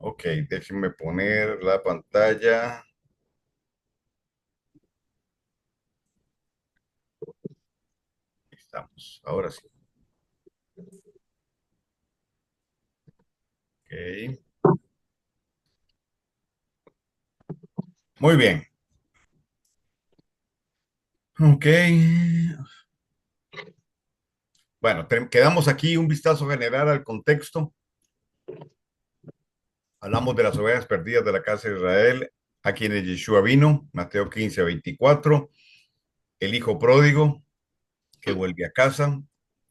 Ok, déjenme poner la pantalla. Ahí estamos, ahora sí. Ok, muy bien. Ok. Bueno, quedamos aquí un vistazo general al contexto. Hablamos de las ovejas perdidas de la casa de Israel, a quienes Yeshua vino, Mateo 15:24, el hijo pródigo que vuelve a casa.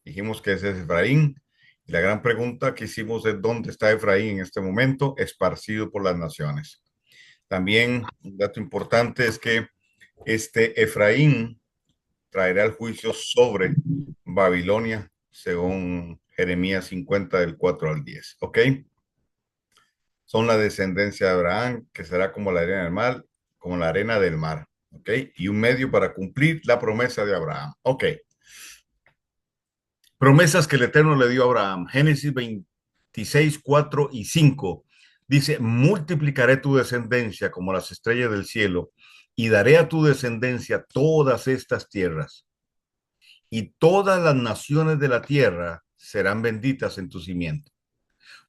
Dijimos que ese es Efraín. Y la gran pregunta que hicimos es dónde está Efraín en este momento, esparcido por las naciones. También un dato importante es que este Efraín traerá el juicio sobre Babilonia, según Jeremías 50 del 4 al 10. ¿Ok? Son la descendencia de Abraham, que será como la arena del mar, como la arena del mar. ¿Ok? Y un medio para cumplir la promesa de Abraham. ¿Ok? Promesas que el Eterno le dio a Abraham. Génesis 26, 4 y 5. Dice, multiplicaré tu descendencia como las estrellas del cielo y daré a tu descendencia todas estas tierras. Y todas las naciones de la tierra serán benditas en tu simiente.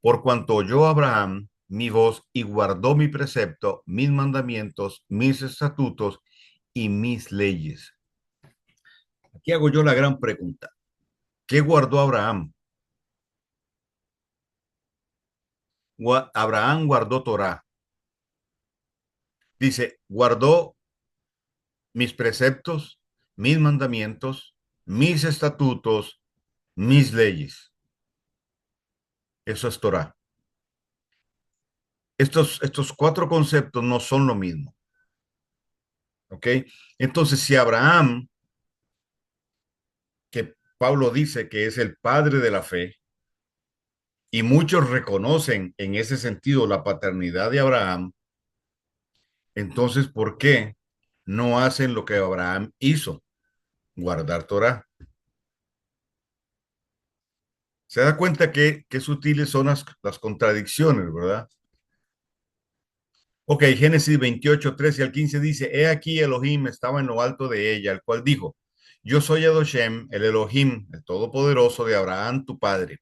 Por cuanto oyó Abraham mi voz y guardó mi precepto, mis mandamientos, mis estatutos y mis leyes. Aquí hago yo la gran pregunta. ¿Qué guardó Abraham? Abraham guardó Torah. Dice, guardó mis preceptos, mis mandamientos, mis estatutos, mis leyes. Eso es Torah. Estos cuatro conceptos no son lo mismo. ¿Ok? Entonces, si Abraham, que Pablo dice que es el padre de la fe, y muchos reconocen en ese sentido la paternidad de Abraham, entonces, ¿por qué no hacen lo que Abraham hizo? Guardar Torah. Se da cuenta que sutiles son las contradicciones, ¿verdad? Ok, Génesis 28, 13 al 15 dice, he aquí Elohim estaba en lo alto de ella, el cual dijo, yo soy Adoshem, el Elohim, el Todopoderoso de Abraham, tu padre,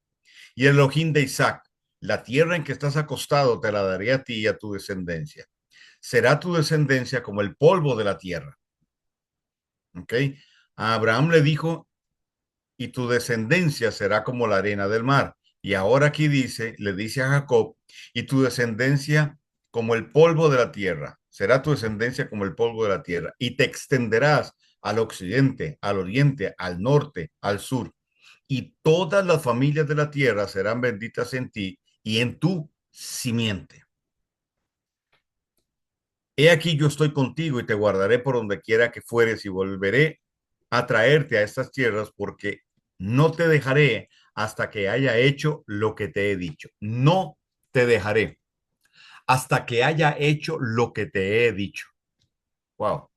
y el Elohim de Isaac. La tierra en que estás acostado te la daré a ti y a tu descendencia. Será tu descendencia como el polvo de la tierra. Ok, a Abraham le dijo, y tu descendencia será como la arena del mar. Y ahora aquí dice, le dice a Jacob, y tu descendencia como el polvo de la tierra, será tu descendencia como el polvo de la tierra, y te extenderás al occidente, al oriente, al norte, al sur, y todas las familias de la tierra serán benditas en ti y en tu simiente. He aquí yo estoy contigo y te guardaré por donde quiera que fueres y volveré a traerte a estas tierras porque no te dejaré hasta que haya hecho lo que te he dicho. No te dejaré hasta que haya hecho lo que te he dicho. Wow.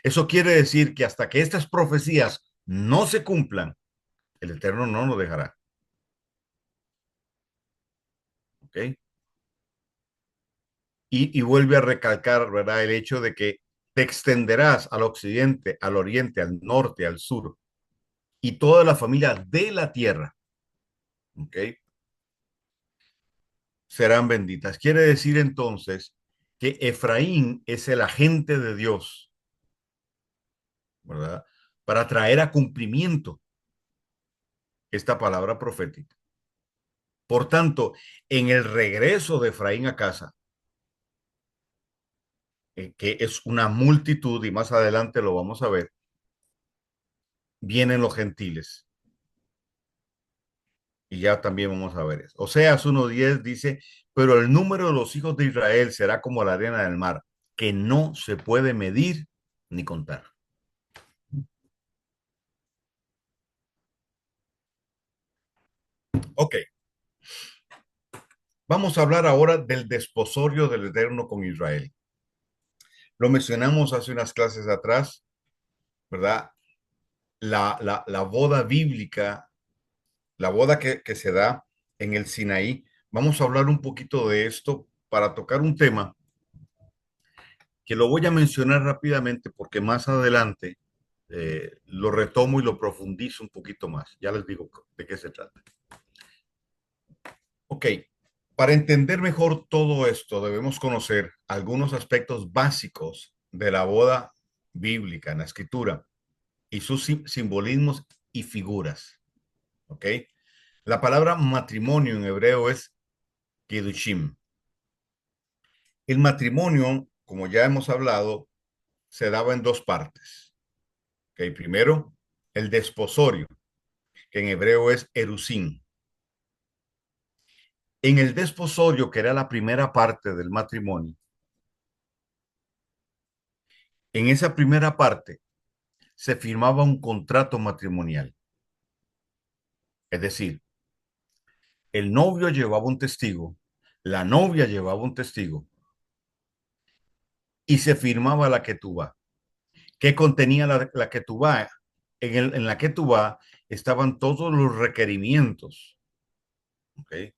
Eso quiere decir que hasta que estas profecías no se cumplan, el Eterno no nos dejará. ¿Ok? Y vuelve a recalcar, ¿verdad? El hecho de que te extenderás al occidente, al oriente, al norte, al sur y toda la familia de la tierra, ¿ok? Serán benditas. Quiere decir entonces que Efraín es el agente de Dios, ¿verdad? Para traer a cumplimiento esta palabra profética. Por tanto, en el regreso de Efraín a casa, que es una multitud, y más adelante lo vamos a ver, vienen los gentiles. Y ya también vamos a ver eso. Oseas 1:10 dice, pero el número de los hijos de Israel será como la arena del mar, que no se puede medir ni contar. Ok, vamos a hablar ahora del desposorio del Eterno con Israel. Lo mencionamos hace unas clases atrás, ¿verdad? La boda bíblica, la boda que se da en el Sinaí, Vamos a hablar un poquito de esto para tocar un tema que lo voy a mencionar rápidamente porque más adelante lo retomo y lo profundizo un poquito más. Ya les digo de qué se trata. Ok, para entender mejor todo esto debemos conocer algunos aspectos básicos de la boda bíblica en la escritura y sus simbolismos y figuras. Ok, la palabra matrimonio en hebreo es kiddushim. El matrimonio, como ya hemos hablado, se daba en dos partes. Okay, primero, el desposorio, que en hebreo es erusin. En el desposorio, que era la primera parte del matrimonio, en esa primera parte se firmaba un contrato matrimonial. Es decir, el novio llevaba un testigo, la novia llevaba un testigo y se firmaba la ketubá. ¿Qué contenía la ketubá? En la ketubá estaban todos los requerimientos, ¿okay?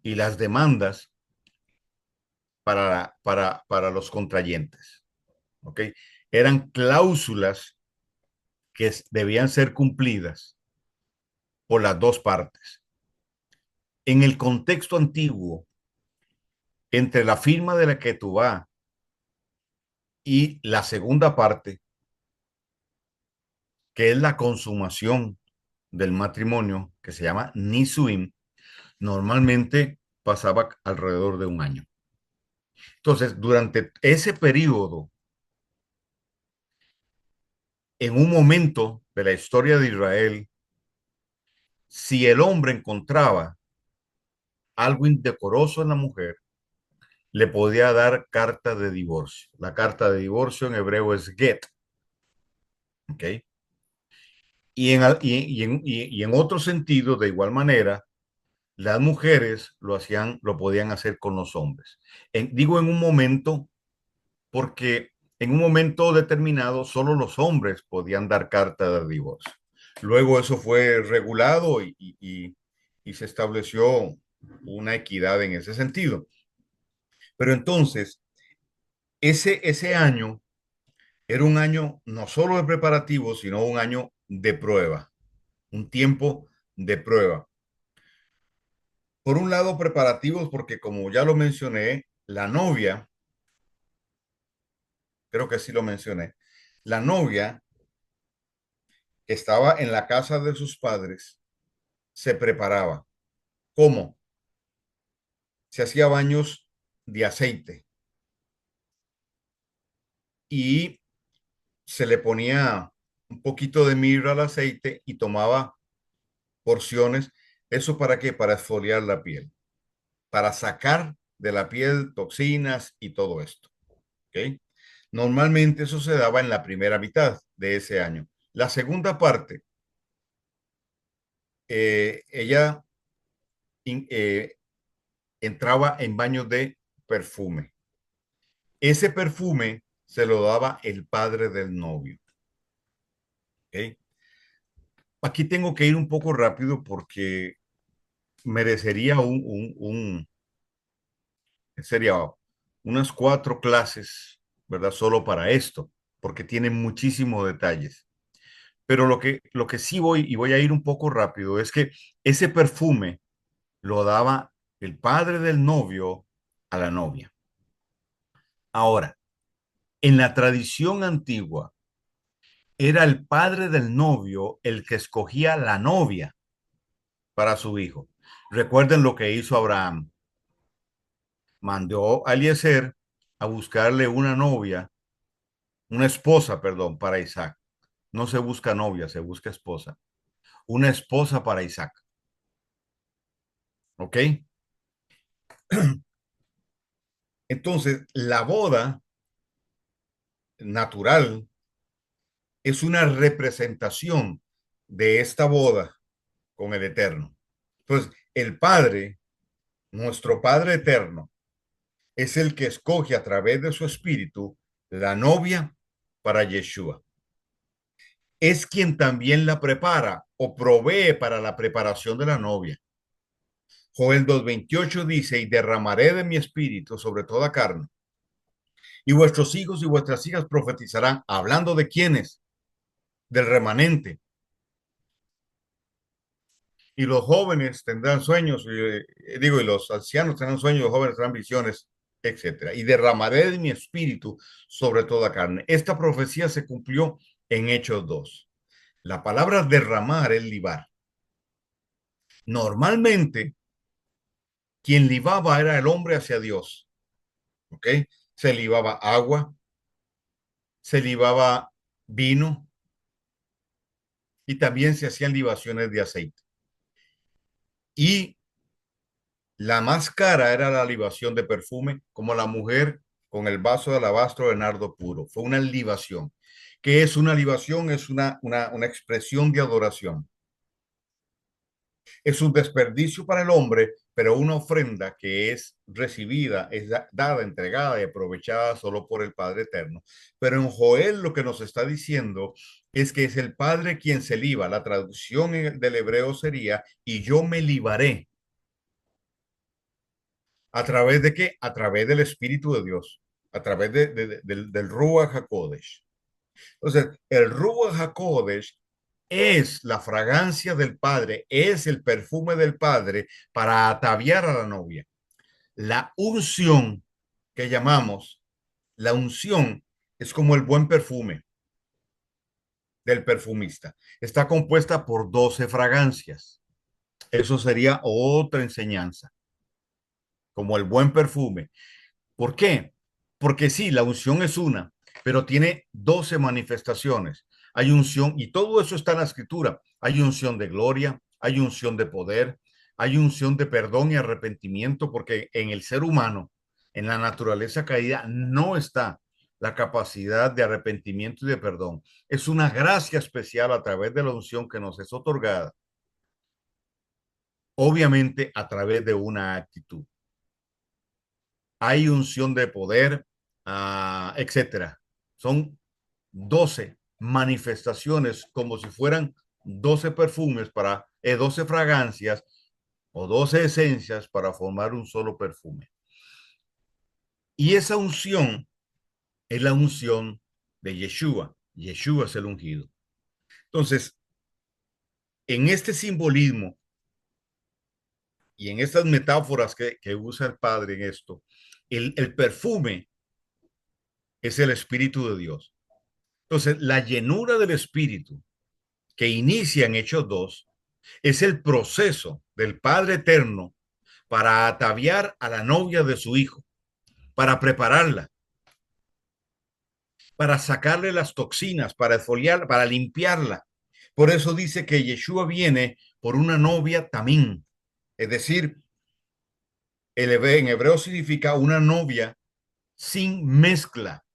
Y las demandas para los contrayentes. ¿Okay? Eran cláusulas que debían ser cumplidas por las dos partes. En el contexto antiguo, entre la firma de la ketubá y la segunda parte, que es la consumación del matrimonio, que se llama nisuim, normalmente pasaba alrededor de un año. Entonces, durante ese periodo, en un momento de la historia de Israel, si el hombre encontraba algo indecoroso en la mujer, le podía dar carta de divorcio. La carta de divorcio en hebreo es get. ¿Ok? Y en otro sentido, de igual manera, las mujeres lo podían hacer con los hombres. Digo en un momento, porque en un momento determinado solo los hombres podían dar carta de divorcio. Luego eso fue regulado y se estableció una equidad en ese sentido. Pero entonces, ese año era un año no solo de preparativo, sino un año de prueba, un tiempo de prueba. Por un lado, preparativos porque como ya lo mencioné, la novia, creo que sí lo mencioné, la novia que estaba en la casa de sus padres se preparaba. ¿Cómo? Se hacía baños de aceite y se le ponía un poquito de mirra al aceite y tomaba porciones. ¿Eso para qué? Para exfoliar la piel, para sacar de la piel toxinas y todo esto. ¿Ok? Normalmente eso se daba en la primera mitad de ese año. La segunda parte, ella eh, entraba en baños de perfume. Ese perfume se lo daba el padre del novio. ¿Ok? Aquí tengo que ir un poco rápido porque merecería sería unas 4 clases, ¿verdad? Solo para esto, porque tiene muchísimos detalles. Pero lo que sí voy a ir un poco rápido, es que ese perfume lo daba el padre del novio a la novia. Ahora, en la tradición antigua, era el padre del novio el que escogía la novia para su hijo. Recuerden lo que hizo Abraham. Mandó a Eliezer a buscarle una novia, una esposa, perdón, para Isaac. No se busca novia, se busca esposa. Una esposa para Isaac. ¿Ok? Entonces, la boda natural es una representación de esta boda con el Eterno. Entonces, el Padre, nuestro Padre Eterno, es el que escoge a través de su espíritu la novia para Yeshua. Es quien también la prepara o provee para la preparación de la novia. Joel 2:28 dice, y derramaré de mi espíritu sobre toda carne, y vuestros hijos y vuestras hijas profetizarán, hablando de quiénes, del remanente, y los jóvenes tendrán sueños, y los ancianos tendrán sueños, los jóvenes tendrán visiones, etcétera. Y derramaré de mi espíritu sobre toda carne. Esta profecía se cumplió en Hechos 2. La palabra derramar es libar. Normalmente, quien libaba era el hombre hacia Dios, ¿ok? Se libaba agua, se libaba vino y también se hacían libaciones de aceite. Y la más cara era la libación de perfume, como la mujer con el vaso de alabastro de nardo puro. Fue una libación. ¿Qué es una libación? Es una expresión de adoración. Es un desperdicio para el hombre, pero una ofrenda que es recibida, es dada, entregada y aprovechada solo por el Padre Eterno. Pero en Joel lo que nos está diciendo es que es el Padre quien se liba. La traducción del hebreo sería, y yo me libaré. ¿A través de qué? A través del Espíritu de Dios, a través del Ruach HaKodesh. Entonces, el Ruach HaKodesh es la fragancia del Padre, es el perfume del Padre para ataviar a la novia. La unción que llamamos, la unción es como el buen perfume del perfumista. Está compuesta por 12 fragancias. Eso sería otra enseñanza, como el buen perfume. ¿Por qué? Porque sí, la unción es una, pero tiene 12 manifestaciones. Hay unción, y todo eso está en la escritura. Hay unción de gloria, hay unción de poder, hay unción de perdón y arrepentimiento, porque en el ser humano, en la naturaleza caída, no está la capacidad de arrepentimiento y de perdón. Es una gracia especial a través de la unción que nos es otorgada, obviamente a través de una actitud. Hay unción de poder, etcétera. Son 12 manifestaciones como si fueran 12 perfumes para 12 fragancias o 12 esencias para formar un solo perfume. Y esa unción es la unción de Yeshua. Yeshua es el ungido. Entonces, en este simbolismo y en estas metáforas que usa el Padre en esto, el perfume es el Espíritu de Dios. Entonces, la llenura del Espíritu que inicia en Hechos 2 es el proceso del Padre Eterno para ataviar a la novia de su Hijo, para prepararla, para sacarle las toxinas, para esfoliarla, para limpiarla. Por eso dice que Yeshua viene por una novia tamín, es decir, en hebreo significa una novia sin mezcla.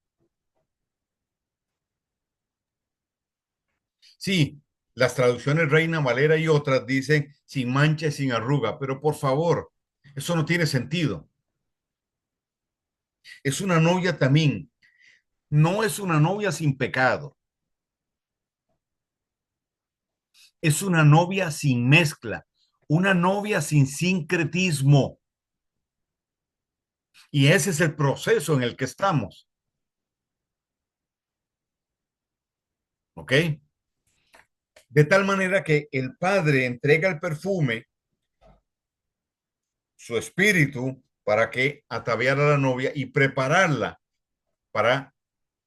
Sí, las traducciones Reina Valera y otras dicen sin mancha y sin arruga, pero por favor, eso no tiene sentido. Es una novia también, no es una novia sin pecado, es una novia sin mezcla, una novia sin sincretismo. Y ese es el proceso en el que estamos. ¿Ok? De tal manera que el Padre entrega el perfume, su espíritu, para que ataviar a la novia y prepararla para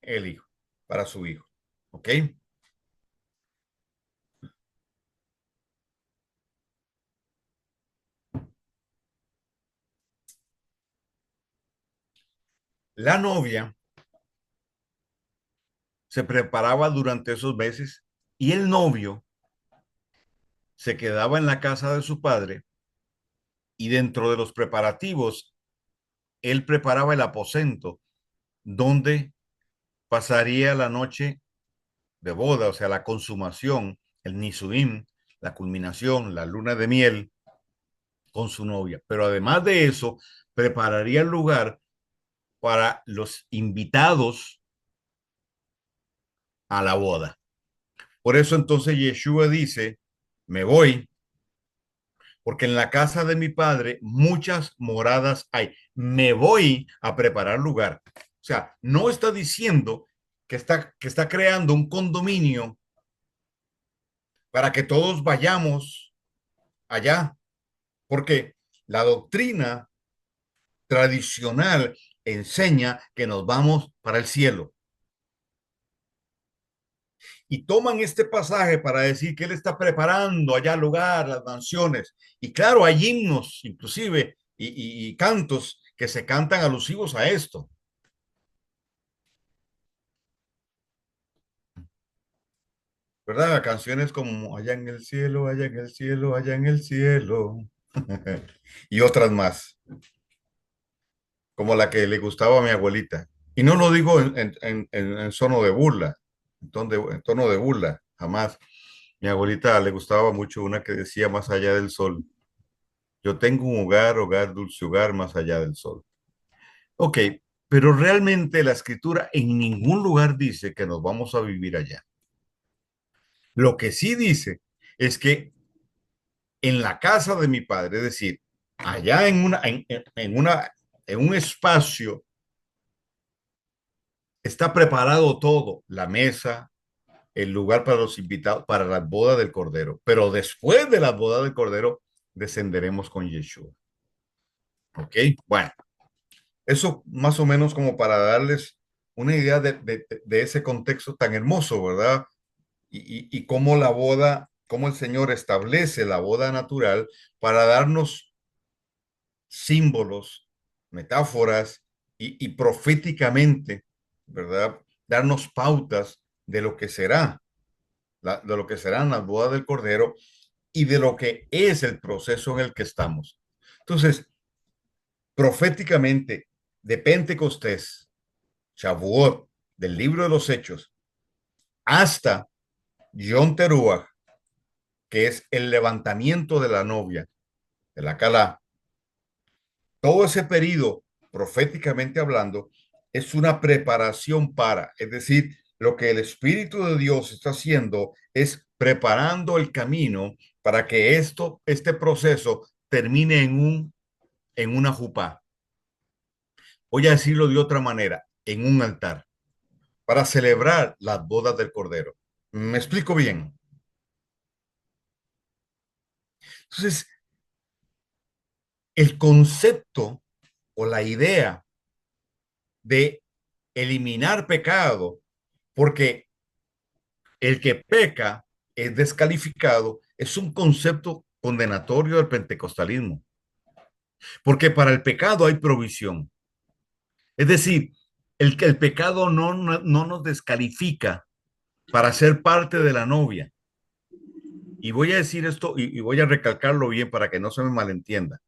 el hijo, para su hijo. ¿Ok? La novia se preparaba durante esos meses y el novio se quedaba en la casa de su padre y dentro de los preparativos, él preparaba el aposento donde pasaría la noche de boda, o sea, la consumación, el nisuim, la culminación, la luna de miel con su novia. Pero además de eso, prepararía el lugar para los invitados a la boda. Por eso entonces Yeshua dice, me voy porque en la casa de mi padre muchas moradas hay. Me voy a preparar lugar. O sea, no está diciendo que está creando un condominio para que todos vayamos allá, porque la doctrina tradicional enseña que nos vamos para el cielo. Y toman este pasaje para decir que él está preparando allá lugar, las mansiones. Y claro, hay himnos, inclusive, y cantos que se cantan alusivos a esto, ¿verdad? Canciones como allá en el cielo, allá en el cielo, allá en el cielo. Y otras más, como la que le gustaba a mi abuelita. Y no lo digo en tono de burla, en tono de burla, jamás. Mi abuelita le gustaba mucho una que decía más allá del sol. Yo tengo un hogar, hogar, dulce hogar, más allá del sol. Ok, pero realmente la escritura en ningún lugar dice que nos vamos a vivir allá. Lo que sí dice es que en la casa de mi padre, es decir, allá en un espacio, está preparado todo, la mesa, el lugar para los invitados, para la boda del Cordero. Pero después de la boda del Cordero, descenderemos con Yeshua. Ok, bueno. Eso más o menos como para darles una idea de ese contexto tan hermoso, ¿verdad? Y cómo la boda, cómo el Señor establece la boda natural para darnos símbolos, metáforas y proféticamente, ¿verdad? Darnos pautas de lo que será, de lo que serán las bodas del Cordero y de lo que es el proceso en el que estamos. Entonces, proféticamente, de Pentecostés, Shavuot, del libro de los Hechos, hasta Yom Teruah, que es el levantamiento de la novia, de la Calá. Todo ese periodo, proféticamente hablando, es una preparación para, es decir, lo que el Espíritu de Dios está haciendo es preparando el camino para que este proceso termine en una jupá. Voy a decirlo de otra manera, en un altar, para celebrar las bodas del Cordero. ¿Me explico bien? Entonces, el concepto o la idea de eliminar pecado, porque el que peca es descalificado, es un concepto condenatorio del pentecostalismo, porque para el pecado hay provisión. Es decir, el pecado no nos descalifica para ser parte de la novia. Y voy a decir esto y voy a recalcarlo bien para que no se me malentienda.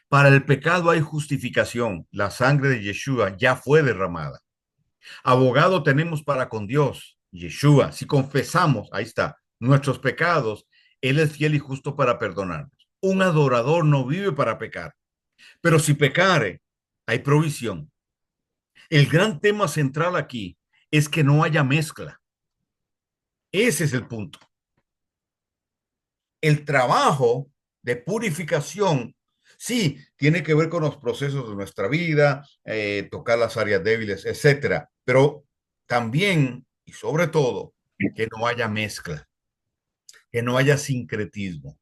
Para el pecado hay justificación. La sangre de Yeshua ya fue derramada. Abogado tenemos para con Dios, Yeshua. Si confesamos, ahí está, nuestros pecados, Él es fiel y justo para perdonarnos. Un adorador no vive para pecar, pero si pecare, hay provisión. El gran tema central aquí es que no haya mezcla. Ese es el punto. El trabajo de purificación, sí, tiene que ver con los procesos de nuestra vida, tocar las áreas débiles, etcétera, pero también y sobre todo que no haya mezcla, que no haya sincretismo.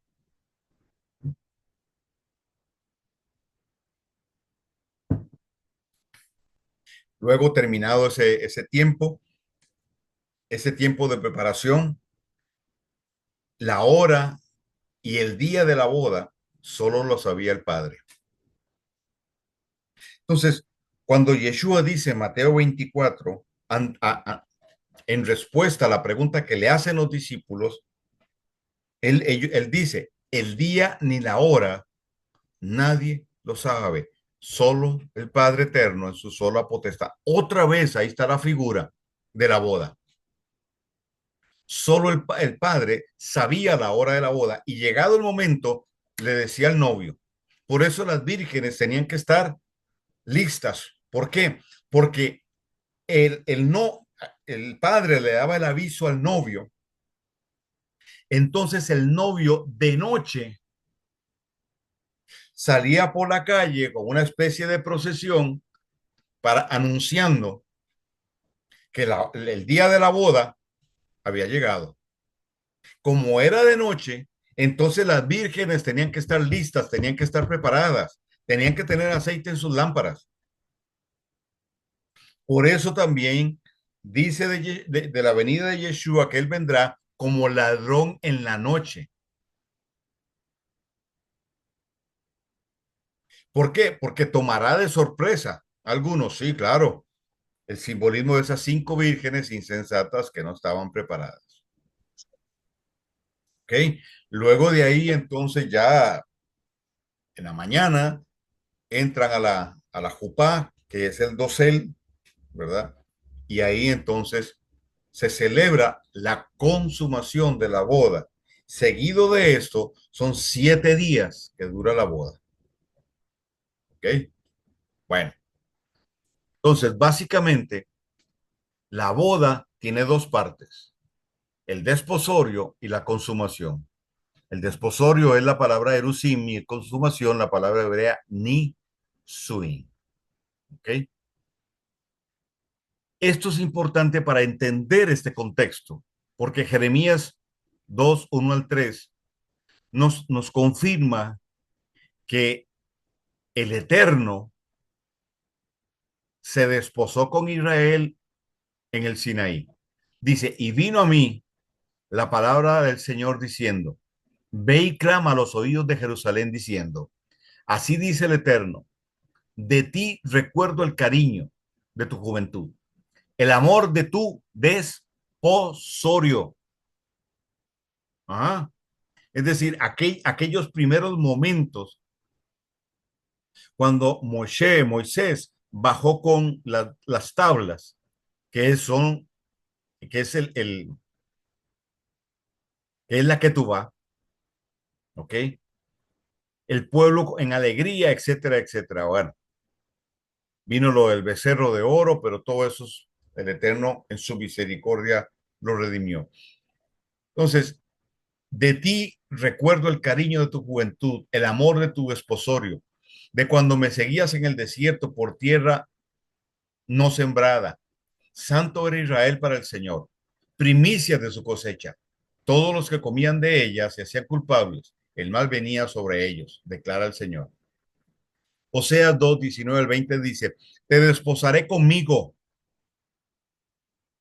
Luego, terminado ese tiempo de preparación, la hora y el día de la boda solo lo sabía el Padre. Entonces, cuando Yeshua dice en Mateo 24, en respuesta a la pregunta que le hacen los discípulos, él dice, el día ni la hora nadie lo sabe, solo el Padre Eterno en su sola potestad. Otra vez ahí está la figura de la boda. Solo el Padre sabía la hora de la boda y llegado el momento le decía al novio. Por eso las vírgenes tenían que estar listas. ¿Por qué? Porque no, el padre le daba el aviso al novio. Entonces el novio de noche salía por la calle con una especie de procesión para anunciando que el día de la boda había llegado. Como era de noche, entonces las vírgenes tenían que estar listas, tenían que estar preparadas, tenían que tener aceite en sus lámparas. Por eso también dice de la venida de Yeshua que él vendrá como ladrón en la noche. ¿Por qué? Porque tomará de sorpresa. Algunos, sí, claro, el simbolismo de esas cinco vírgenes insensatas que no estaban preparadas. ¿Ok? Luego de ahí, entonces ya en la mañana entran a la jupá, que es el dosel, ¿verdad? Y ahí entonces se celebra la consumación de la boda. Seguido de esto, son 7 días que dura la boda. ¿Ok? Bueno, entonces básicamente la boda tiene dos partes, el desposorio y la consumación. El desposorio es la palabra erusim y consumación la palabra hebrea nisuin. ¿Ok? Esto es importante para entender este contexto, porque Jeremías 2, 1 al 3 nos confirma que el Eterno se desposó con Israel en el Sinaí. Dice, y vino a mí la palabra del Señor diciendo, ve y clama a los oídos de Jerusalén diciendo, así dice el Eterno, de ti recuerdo el cariño de tu juventud, el amor de tu desposorio. Ajá. Es decir, aquellos primeros momentos cuando Moisés bajó con las tablas, que son, que es que es la que tú vas, ¿ok? El pueblo en alegría, etcétera, etcétera. Bueno, vino lo del becerro de oro, pero todo eso el Eterno en su misericordia lo redimió. Entonces, de ti recuerdo el cariño de tu juventud, el amor de tu desposorio, de cuando me seguías en el desierto por tierra no sembrada. Santo era Israel para el Señor, primicias de su cosecha. Todos los que comían de ella se hacían culpables. El mal venía sobre ellos, declara el Señor. Oseas 2, 19 al 20 dice, te desposaré conmigo.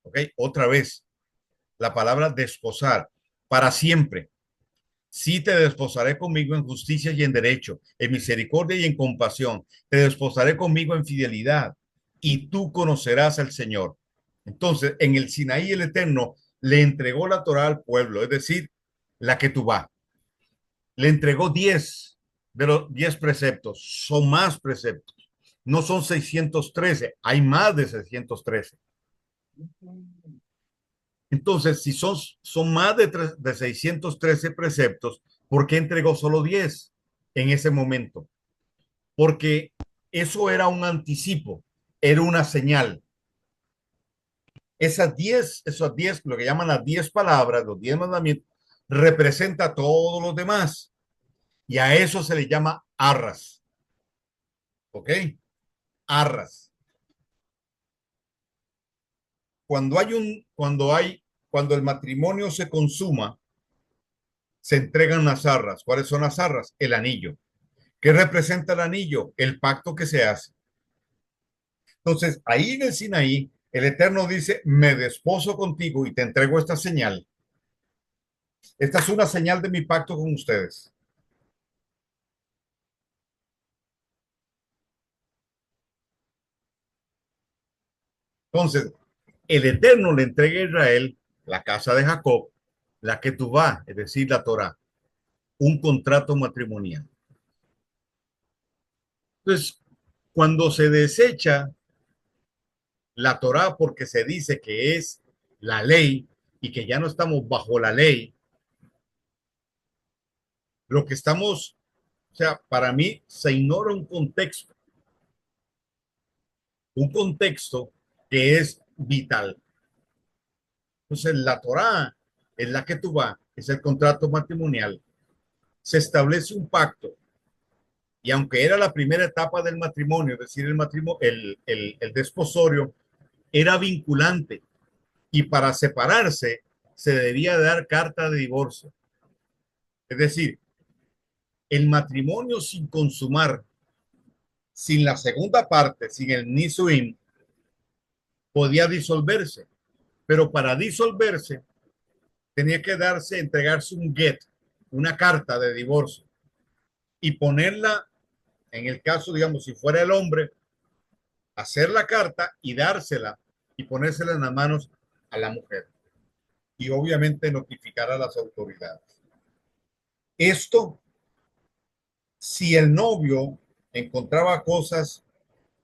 ¿Ok? Otra vez, la palabra desposar, para siempre. Sí te desposaré conmigo en justicia y en derecho, en misericordia y en compasión. Te desposaré conmigo en fidelidad y tú conocerás al Señor. Entonces, en el Sinaí el Eterno le entregó la Torá al pueblo, es decir, la que tú vas. Le entregó 10 de los 10 preceptos. Son más preceptos. No son 613, hay más de 613. Entonces, si son más de 613 preceptos, ¿por qué entregó solo 10 en ese momento? Porque eso era un anticipo, era una señal. Esas 10, lo que llaman las 10 palabras, los 10 mandamientos, representa a todos los demás. Y a eso se le llama arras. ¿Ok? Arras. Cuando el matrimonio se consuma, se entregan las arras. ¿Cuáles son las arras? El anillo. ¿Qué representa el anillo? El pacto que se hace. Entonces, ahí en el Sinaí, el Eterno dice, me desposo contigo y te entrego esta señal. Esta es una señal de mi pacto con ustedes. Entonces, el Eterno le entrega a Israel la casa de Jacob, la que tú vas, es decir, la Torah, un contrato matrimonial. Entonces, cuando se desecha la Torah porque se dice que es la ley y que ya no estamos bajo la ley, lo que estamos, o sea, para mí se ignora un contexto que es vital. Entonces, la Torá en la que tú vas, es el contrato matrimonial, se establece un pacto Y aunque era la primera etapa del matrimonio, es decir, el desposorio, era vinculante y para separarse se debía dar carta de divorcio. Es decir, el matrimonio sin consumar, sin la segunda parte, sin el nisuin, podía disolverse, pero para disolverse tenía que entregarse un get, una carta de divorcio y ponerla, en el caso, digamos, si fuera el hombre, hacer la carta y dársela y ponérsela en las manos a la mujer y obviamente notificar a las autoridades. Esto, si el novio encontraba cosas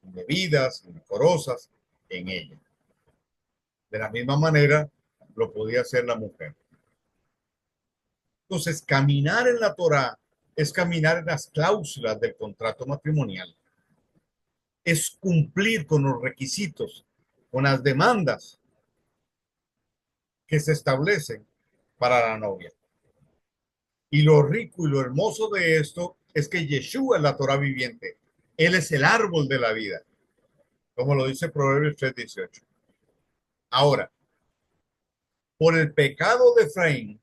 indebidas, indecorosas en ella. De la misma manera lo podía hacer la mujer. Entonces, caminar en la Torá es caminar en las cláusulas del contrato matrimonial, es cumplir con los requisitos, con las demandas que se establecen para la novia. Y lo rico y lo hermoso de esto es que Yeshua es la Torá viviente. Él es el árbol de la vida, como lo dice Proverbios 3:18. Ahora, por el pecado de Efraín,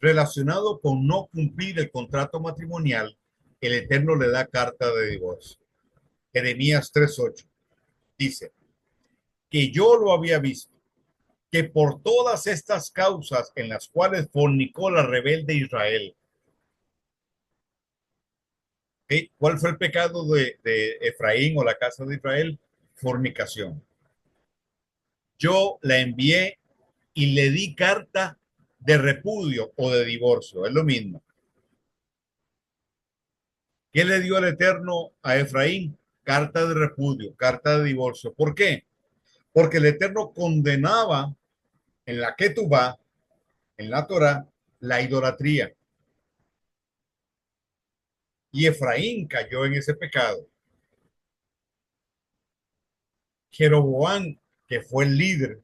relacionado con no cumplir el contrato matrimonial, el Eterno le da carta de divorcio. Jeremías 3:8 dice que yo lo había visto, que por todas estas causas en las cuales fornicó la rebelde Israel. ¿Sí? ¿Cuál fue el pecado de Efraín o la casa de Israel? Fornicación. Yo la envié y le di carta de repudio o de divorcio, es lo mismo. ¿Qué le dio el Eterno a Efraín? Carta de repudio, carta de divorcio. ¿Por qué? Porque el Eterno condenaba en la Ketubá, en la Torah, la idolatría. Y Efraín cayó en ese pecado. Jeroboam, que fue el líder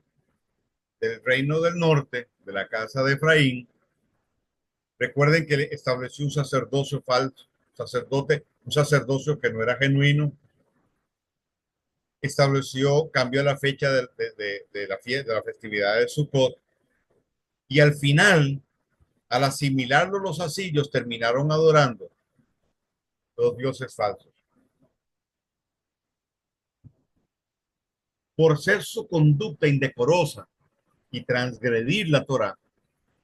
del reino del norte, de la casa de Efraín, recuerden que estableció un sacerdocio falso, un sacerdocio que no era genuino, cambió la fecha de la festividad de Sukkot, y al final, al asimilarlo los asirios, terminaron adorando los dioses falsos. Por ser su conducta indecorosa y transgredir la Torah,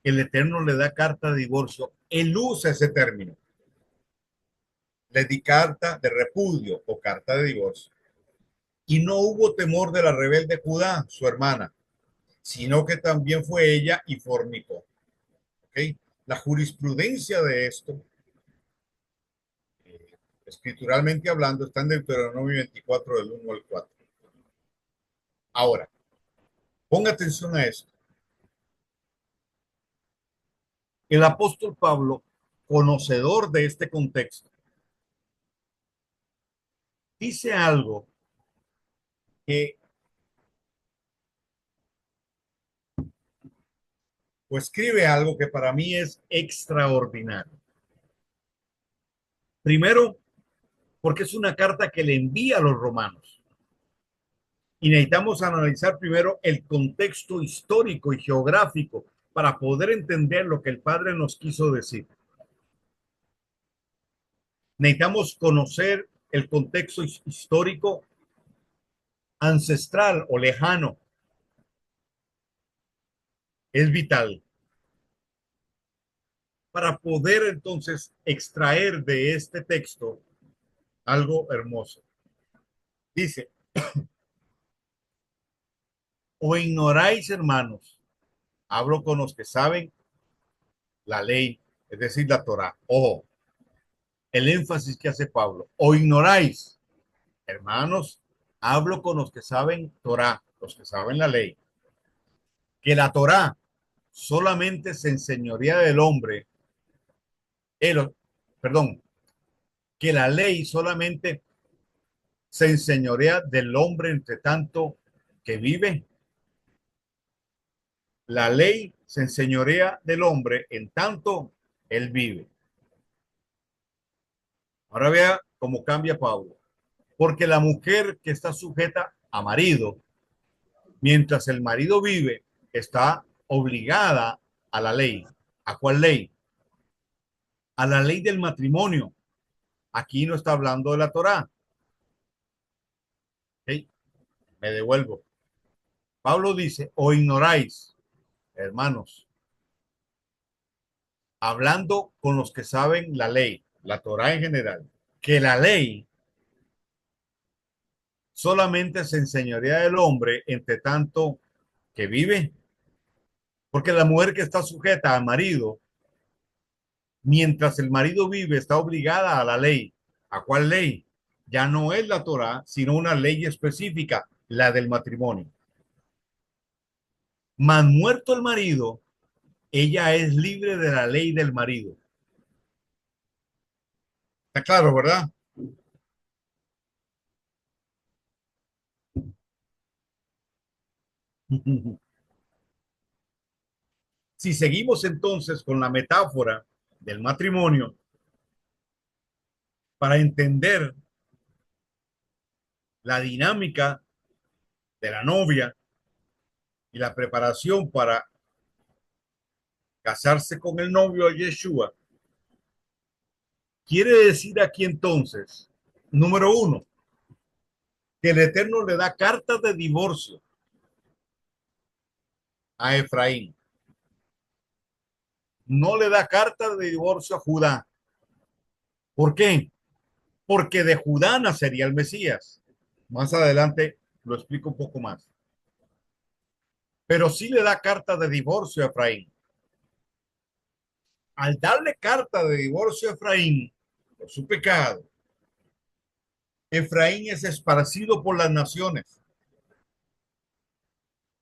el Eterno le da carta de divorcio. Él usa ese término. Le di carta de repudio o carta de divorcio. Y no hubo temor de la rebelde Judá, su hermana, sino que también fue ella y fornicó. ¿Okay? La jurisprudencia de esto, escrituralmente hablando, está en Deuteronomio 24 del 1 al 4. Ahora, ponga atención a esto. El apóstol Pablo, conocedor de este contexto, dice algo que, o escribe algo que para mí es extraordinario. Primero, porque es una carta que le envía a los romanos. Y necesitamos analizar primero el contexto histórico y geográfico para poder entender lo que el Padre nos quiso decir. Necesitamos conocer el contexto histórico ancestral o lejano. Es vital para poder entonces extraer de este texto algo hermoso. Dice, o ignoráis, hermanos, hablo con los que saben la ley, es decir, la Torah. Ojo, el énfasis que hace Pablo, o ignoráis, hermanos, hablo con los que saben Torah, los que saben la ley, que la Torah solamente se enseñorea del hombre, el, perdón, que la ley solamente se enseñorea del hombre entre tanto que vive. La ley se enseñorea del hombre en tanto él vive. Ahora vea cómo cambia Pablo. Porque la mujer que está sujeta a marido, mientras el marido vive, está obligada a la ley. ¿A cuál ley? A la ley del matrimonio. Aquí no está hablando de la Torá. ¿Okay? Me devuelvo. Pablo dice, o ignoráis, hermanos, hablando con los que saben la ley, la Torá en general, que la ley solamente se enseñorea del hombre entre tanto que vive, porque la mujer que está sujeta al marido, mientras el marido vive, está obligada a la ley. ¿A cuál ley? Ya no es la Torá, sino una ley específica, la del matrimonio. Mas muerto el marido, ella es libre de la ley del marido. Está claro, ¿verdad? Si seguimos entonces con la metáfora del matrimonio, para entender la dinámica de la novia y la preparación para casarse con el novio Yeshua, quiere decir aquí entonces, número uno, que el Eterno le da carta de divorcio a Efraín. No le da carta de divorcio a Judá. ¿Por qué? Porque de Judá nacería el Mesías. Más adelante lo explico un poco más. Pero sí le da carta de divorcio a Efraín. Al darle carta de divorcio a Efraín por su pecado, Efraín es esparcido por las naciones.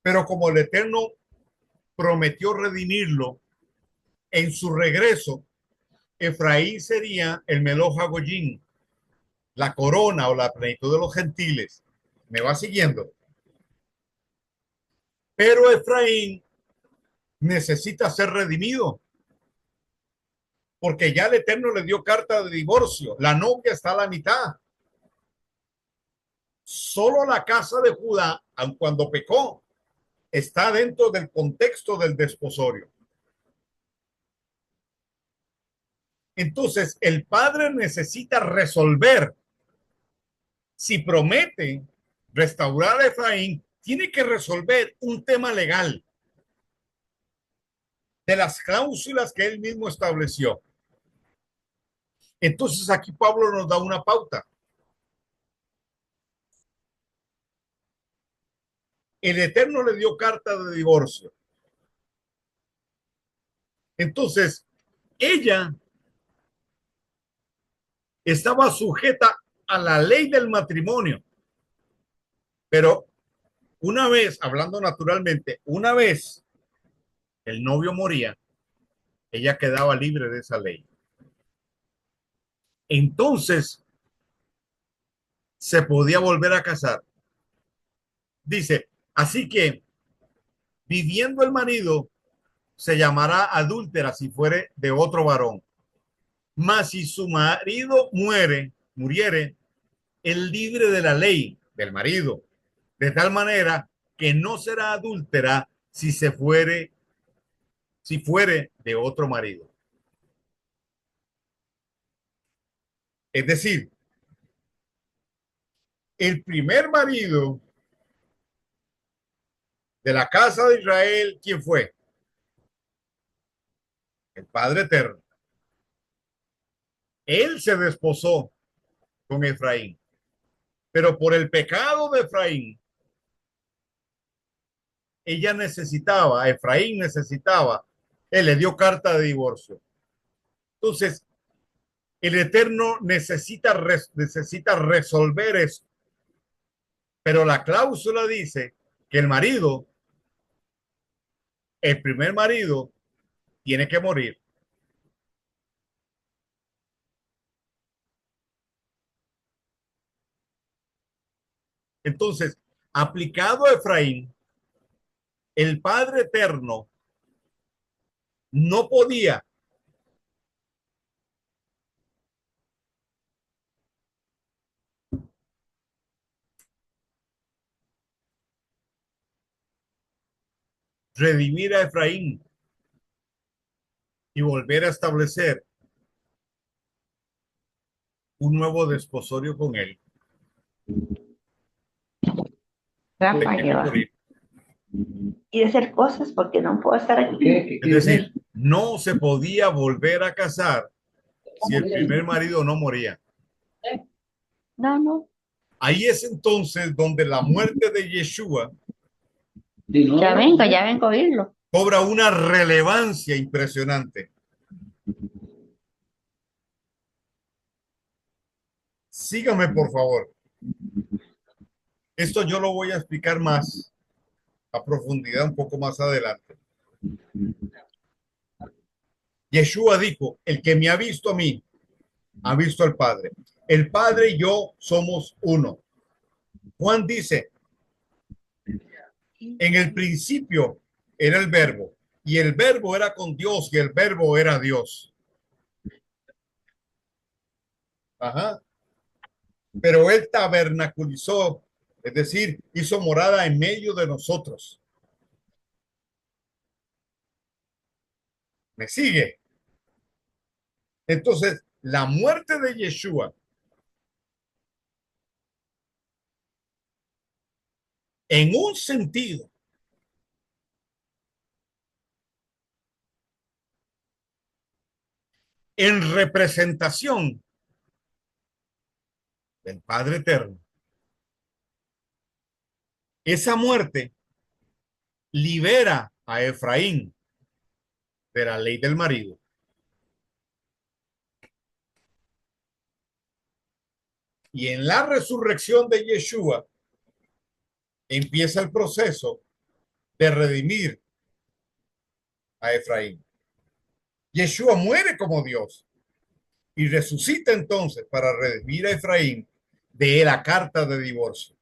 Pero como el Eterno prometió redimirlo en su regreso, Efraín sería el Meloj Hagoyim, la corona o la plenitud de los gentiles. ¿Me va siguiendo? Pero Efraín necesita ser redimido porque ya el Eterno le dio carta de divorcio. La novia está a la mitad. Solo la casa de Judá, aun cuando pecó, está dentro del contexto del desposorio. Entonces, el padre necesita resolver. Si promete restaurar a Efraín, tiene que resolver un tema legal de las cláusulas que él mismo estableció. Entonces, aquí Pablo nos da una pauta. El Eterno le dio carta de divorcio. Entonces, ella estaba sujeta a la ley del matrimonio, pero una vez, hablando naturalmente, una vez el novio moría, ella quedaba libre de esa ley. Entonces se podía volver a casar. Dice, así que viviendo el marido, se llamará adúltera si fuere de otro varón. Mas si su marido muriere, es libre de la ley del marido, de tal manera que no será adúltera si fuere de otro marido. Es decir, el primer marido de la casa de Israel, ¿quién fue? El Padre Eterno. Él se desposó con Efraín, pero por el pecado de Efraín, Efraín necesitaba, él le dio carta de divorcio. Entonces, el Eterno necesita resolver eso, pero la cláusula dice que el primer marido, tiene que morir. Entonces, aplicado a Efraín, el Padre Eterno no podía redimir a Efraín y volver a establecer un nuevo desposorio con él, déjeme Rafael. morir. Y de hacer cosas porque no puedo estar aquí. Es decir, no se podía volver a casar si el primer marido no moría. No, no. Ahí es entonces donde la muerte de Yeshua Ya vengo a oírlo. cobra una relevancia impresionante. Sígame, por favor. Esto yo lo voy a explicar más a profundidad un poco más adelante. Yeshua dijo, el que me ha visto a mí, ha visto al Padre. El Padre y yo somos uno. Juan dice, en el principio era el verbo y el verbo era con Dios y el verbo era Dios. Ajá. Pero él tabernaculizó, es decir, hizo morada en medio de nosotros. ¿Me sigue? Entonces, la muerte de Yeshua, en un sentido, en representación del Padre Eterno, esa muerte libera a Efraín de la ley del marido. Y en la resurrección de Yeshua empieza el proceso de redimir a Efraín. Yeshua muere como Dios y resucita entonces para redimir a Efraín de la carta de divorcio.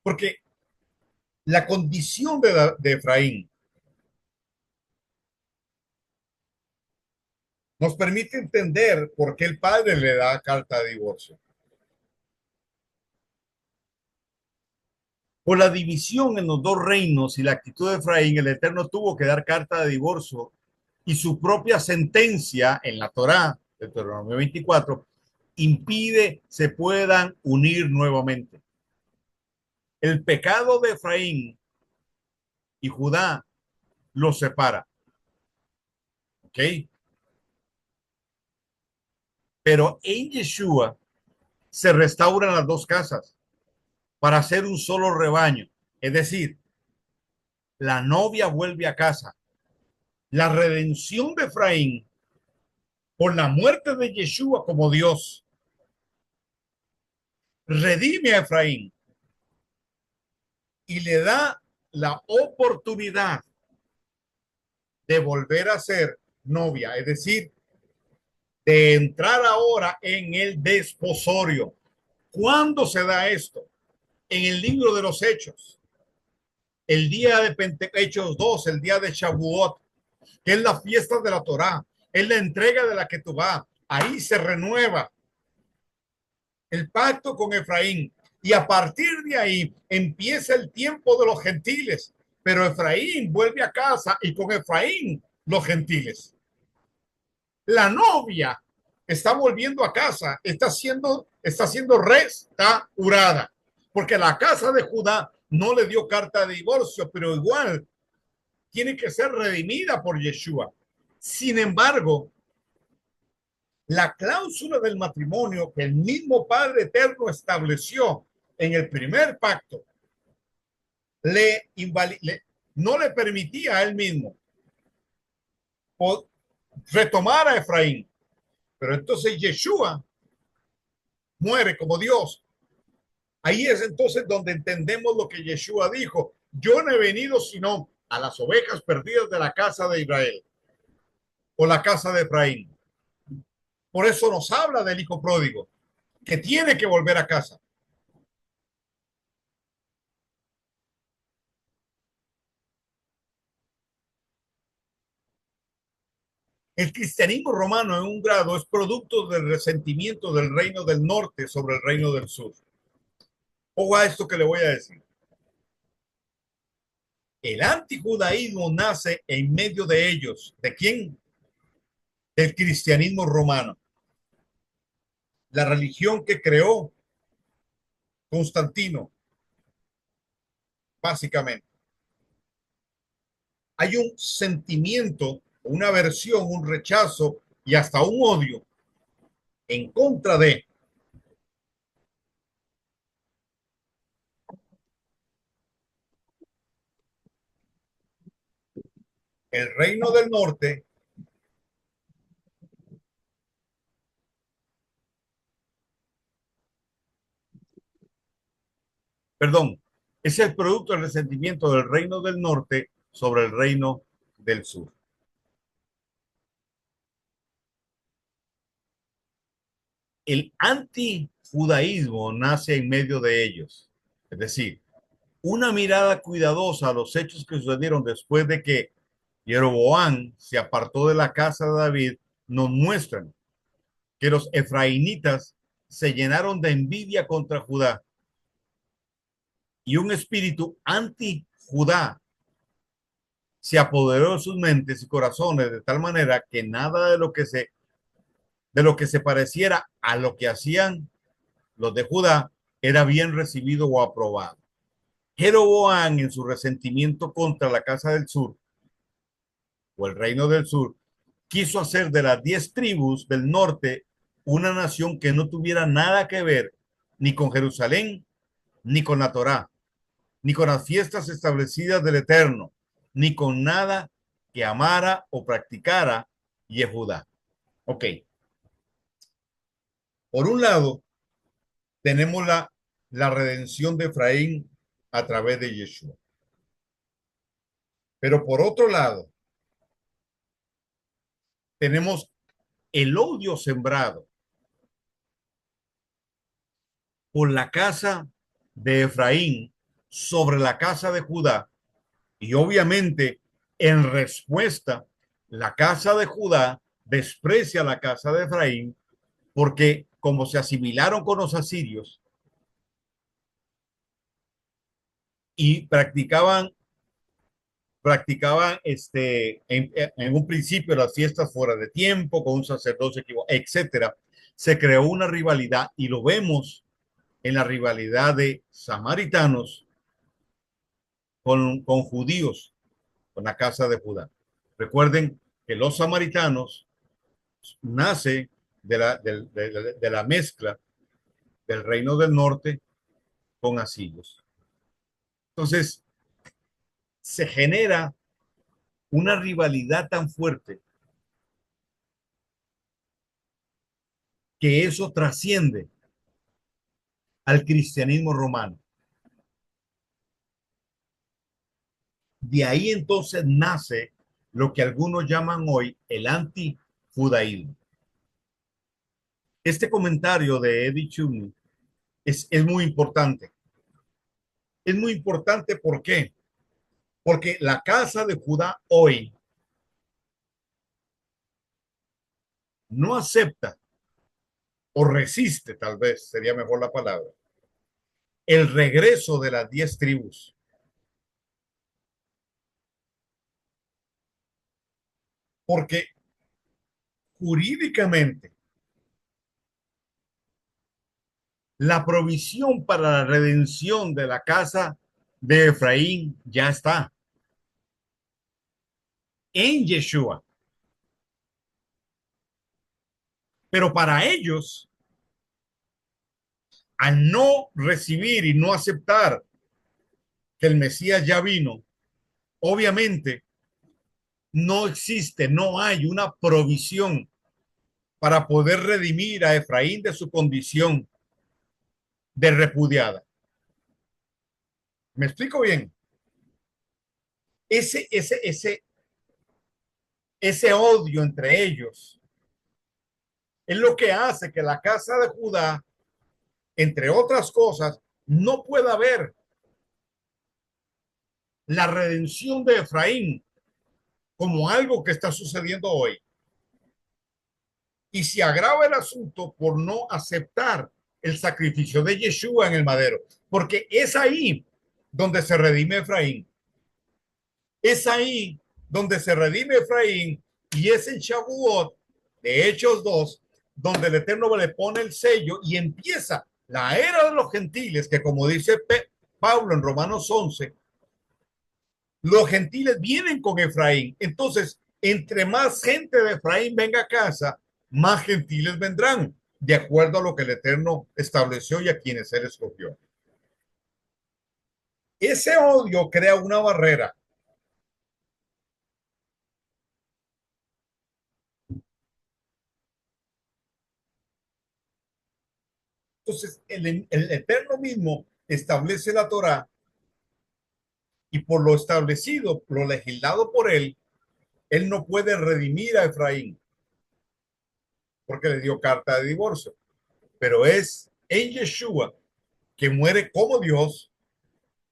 Porque la condición de Efraín nos permite entender por qué el padre le da carta de divorcio. Por la división en los dos reinos y la actitud de Efraín, el Eterno tuvo que dar carta de divorcio y su propia sentencia en la Torá, Deuteronomio 24, impide se puedan unir nuevamente. El pecado de Efraín y Judá los separa, ¿ok? Pero en Yeshua se restauran las dos casas para hacer un solo rebaño. Es decir, la novia vuelve a casa. La redención de Efraín por la muerte de Yeshua como Dios redime a Efraín y le da la oportunidad de volver a ser novia, es decir, de entrar ahora en el desposorio. ¿Cuándo se da esto? En el libro de los Hechos, el día de Hechos 2, el día de Shavuot, que es la fiesta de la Torá, es la entrega de la Ketubá. Ahí se renueva el pacto con Efraín. Y a partir de ahí empieza el tiempo de los gentiles. Pero Efraín vuelve a casa y con Efraín los gentiles. La novia está volviendo a casa, está siendo restaurada, porque la casa de Judá no le dio carta de divorcio, pero igual tiene que ser redimida por Yeshua. Sin embargo, la cláusula del matrimonio que el mismo Padre Eterno estableció en el primer pacto no le permitía a él mismo retomar a Efraín. Pero entonces Yeshua muere como Dios. Ahí es entonces donde entendemos lo que Yeshua dijo. Yo no he venido sino a las ovejas perdidas de la casa de Israel o la casa de Efraín. Por eso nos habla del hijo pródigo, que tiene que volver a casa. El cristianismo romano en un grado es producto del resentimiento del reino del norte sobre el reino del sur. Ojo a esto que le voy a decir. El antijudaísmo nace en medio de ellos. ¿De quién? Del cristianismo romano. La religión que creó Constantino, básicamente. Hay un sentimiento, una aversión, un rechazo y hasta un odio en contra de el reino del norte. Perdón, es el producto del resentimiento del reino del norte sobre el reino del sur. El antijudaísmo nace en medio de ellos. Es decir, una mirada cuidadosa a los hechos que sucedieron después de que Jeroboam se apartó de la casa de David nos muestran que los efraínitas se llenaron de envidia contra Judá y un espíritu anti-Judá se apoderó de sus mentes y corazones de tal manera que nada de lo que se pareciera a lo que hacían los de Judá era bien recibido o aprobado. Jeroboam, en su resentimiento contra la casa del sur o el reino del sur, quiso hacer de las 10 tribus del norte una nación que no tuviera nada que ver ni con Jerusalén, ni con la Torá, ni con las fiestas establecidas del Eterno, ni con nada que amara o practicara Yehudá. Ok, por un lado, tenemos la redención de Efraín a través de Yeshua. Pero por otro lado, tenemos el odio sembrado por la casa de Efraín sobre la casa de Judá. Y obviamente, en respuesta, la casa de Judá desprecia a la casa de Efraín porque como se asimilaron con los asirios y practicaban en un principio las fiestas fuera de tiempo, con un sacerdocio equivocado, etcétera, se creó una rivalidad y lo vemos en la rivalidad de samaritanos con judíos, con la casa de Judá. Recuerden que los samaritanos nace de la mezcla del reino del norte con asirios. Entonces, se genera una rivalidad tan fuerte que eso trasciende al cristianismo romano. De ahí entonces nace lo que algunos llaman hoy el antijudaísmo. Este comentario de Eddie Chumney es muy importante. Es muy importante, ¿por qué? Porque la casa de Judá hoy no acepta o resiste, tal vez sería mejor la palabra, el regreso de las 10 tribus. Porque jurídicamente la provisión para la redención de la casa de Efraín ya está en Yeshua. Pero para ellos, al no recibir y no aceptar que el Mesías ya vino, obviamente no existe, no hay una provisión para poder redimir a Efraín de su condición de repudiada. ¿Me explico bien? Ese, ese, ese, ese odio entre ellos es lo que hace que la casa de Judá, entre otras cosas, no pueda ver la redención de Efraín como algo que está sucediendo hoy. y se agrava el asunto por no aceptar el sacrificio de Yeshua en el madero, porque es ahí donde se redime Efraín. Es ahí donde se redime Efraín y es en Shavuot de Hechos 2 donde el Eterno le pone el sello y empieza la era de los gentiles, que como dice Pablo en Romanos 11, los gentiles vienen con Efraín. Entonces, entre más gente de Efraín venga a casa, más gentiles vendrán, de acuerdo a lo que el Eterno estableció y a quienes él escogió. Ese odio crea una barrera. Entonces, el Eterno mismo establece la Torá y por lo establecido, lo legislado por él no puede redimir a Efraín porque le dio carta de divorcio. Pero es en Yeshua que muere como Dios,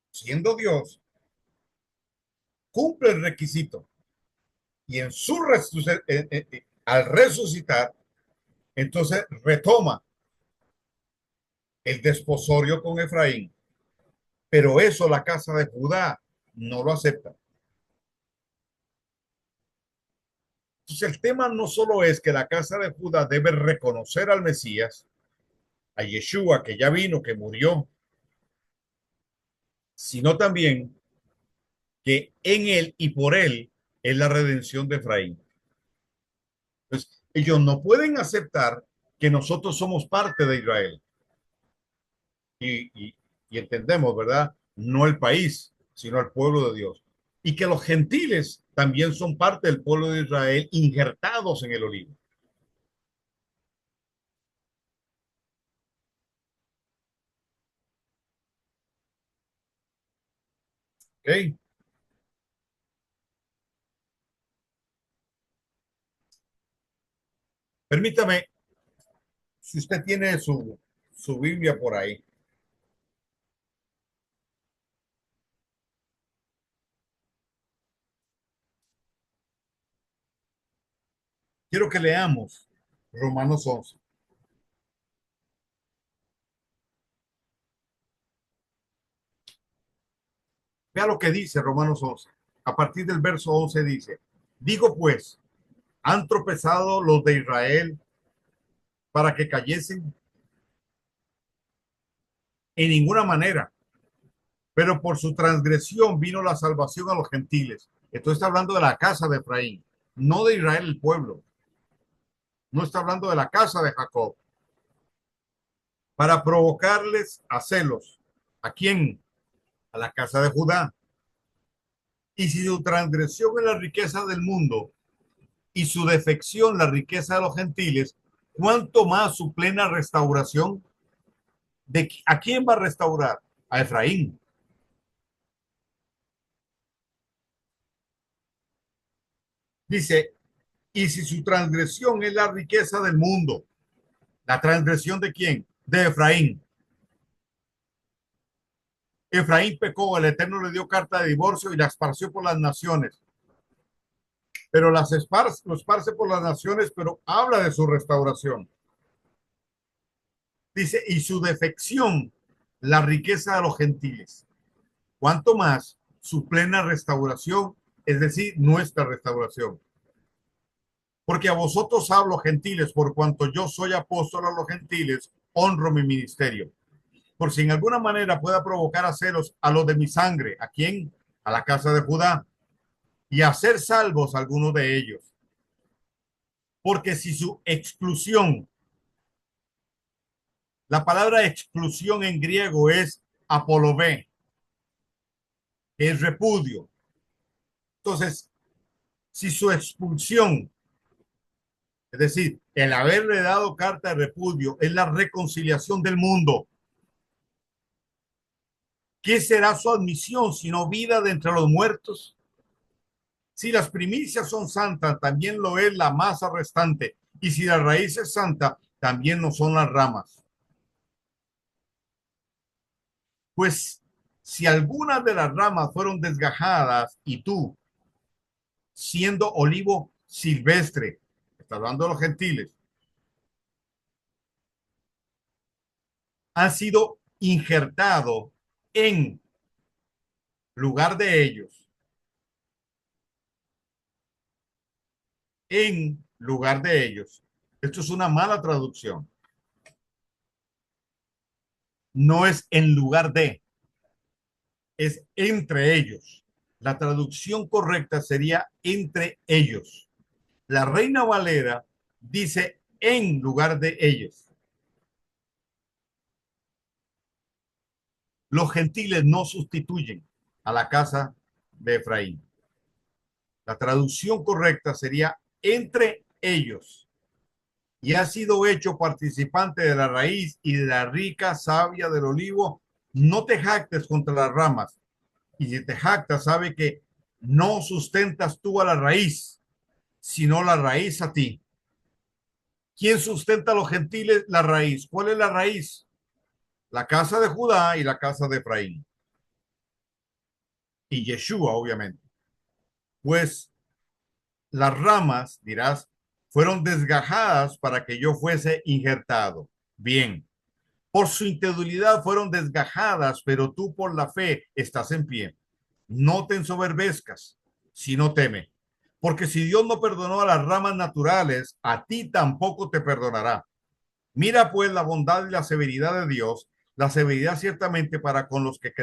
siendo Dios, cumple el requisito y en su al resucitar, entonces retoma el desposorio con Efraín. Pero eso la casa de Judá no lo acepta. Entonces el tema no solo es que la casa de Judá debe reconocer al Mesías, a Yeshua que ya vino, que murió, sino también que en él y por él es la redención de Efraín. Entonces, ellos no pueden aceptar que nosotros somos parte de Israel. Y entendemos, ¿verdad? No el país, sino el pueblo de Dios. Y que los gentiles también son parte del pueblo de Israel injertados en el olivo. ¿Okay? Permítame, si usted tiene su Biblia por ahí, quiero que leamos Romanos 11. Vea lo que dice Romanos 11. A partir del verso 11 dice, digo pues, ¿han tropezado los de Israel para que cayesen? En ninguna manera, pero por su transgresión vino la salvación a los gentiles. Esto está hablando de la casa de Efraín, no de Israel el pueblo. No está hablando de la casa de Jacob. Para provocarles a celos. ¿A quién? A la casa de Judá. Y si su transgresión es la riqueza del mundo y su defección la riqueza de los gentiles, ¿cuánto más su plena restauración? ¿A quién va a restaurar? A Efraín. Dice, y si su transgresión es la riqueza del mundo, ¿la transgresión de quién? De Efraín. Efraín pecó, el Eterno le dio carta de divorcio y la esparció por las naciones. Pero lo esparce por las naciones, pero habla de su restauración. Dice, y su defección, la riqueza de los gentiles. ¿Cuánto más su plena restauración, es decir, nuestra restauración? Porque a vosotros hablo, gentiles, por cuanto yo soy apóstol a los gentiles, honro mi ministerio. Por si en alguna manera pueda provocar a celos a los de mi sangre. ¿A quién? A la casa de Judá. Y hacer salvos a algunos de ellos. Porque si su exclusión, la palabra exclusión en griego es apolobé, que es repudio. Entonces, si su expulsión, es decir, el haberle dado carta de repudio, es la reconciliación del mundo, ¿qué será su admisión sino vida de entre los muertos? Si las primicias son santas, también lo es la masa restante. Y si la raíz es santa, también lo son las ramas. Pues si algunas de las ramas fueron desgajadas y tú, siendo olivo silvestre, está hablando de los gentiles, han sido injertados en lugar de ellos, en lugar de ellos. Esto es una mala traducción. No es en lugar de, es entre ellos. La traducción correcta sería entre ellos. La Reina Valera dice en lugar de ellos. Los gentiles no sustituyen a la casa de Efraín. La traducción correcta sería entre ellos. Y ha sido hecho participante de la raíz y de la rica savia del olivo. No te jactes contra las ramas. Y si te jactas, sabe que no sustentas tú a la raíz, sino la raíz a ti. ¿Quién sustenta a los gentiles? La raíz. ¿Cuál es la raíz? La casa de Judá y la casa de Efraín. Y Yeshua, obviamente. Pues las ramas, dirás, fueron desgajadas para que yo fuese injertado. Bien, por su incredulidad fueron desgajadas, pero tú por la fe estás en pie. No te ensoberbezcas, sino teme. Porque si Dios no perdonó a las ramas naturales, a ti tampoco te perdonará. Mira pues la bondad y la severidad de Dios, la severidad ciertamente para con los que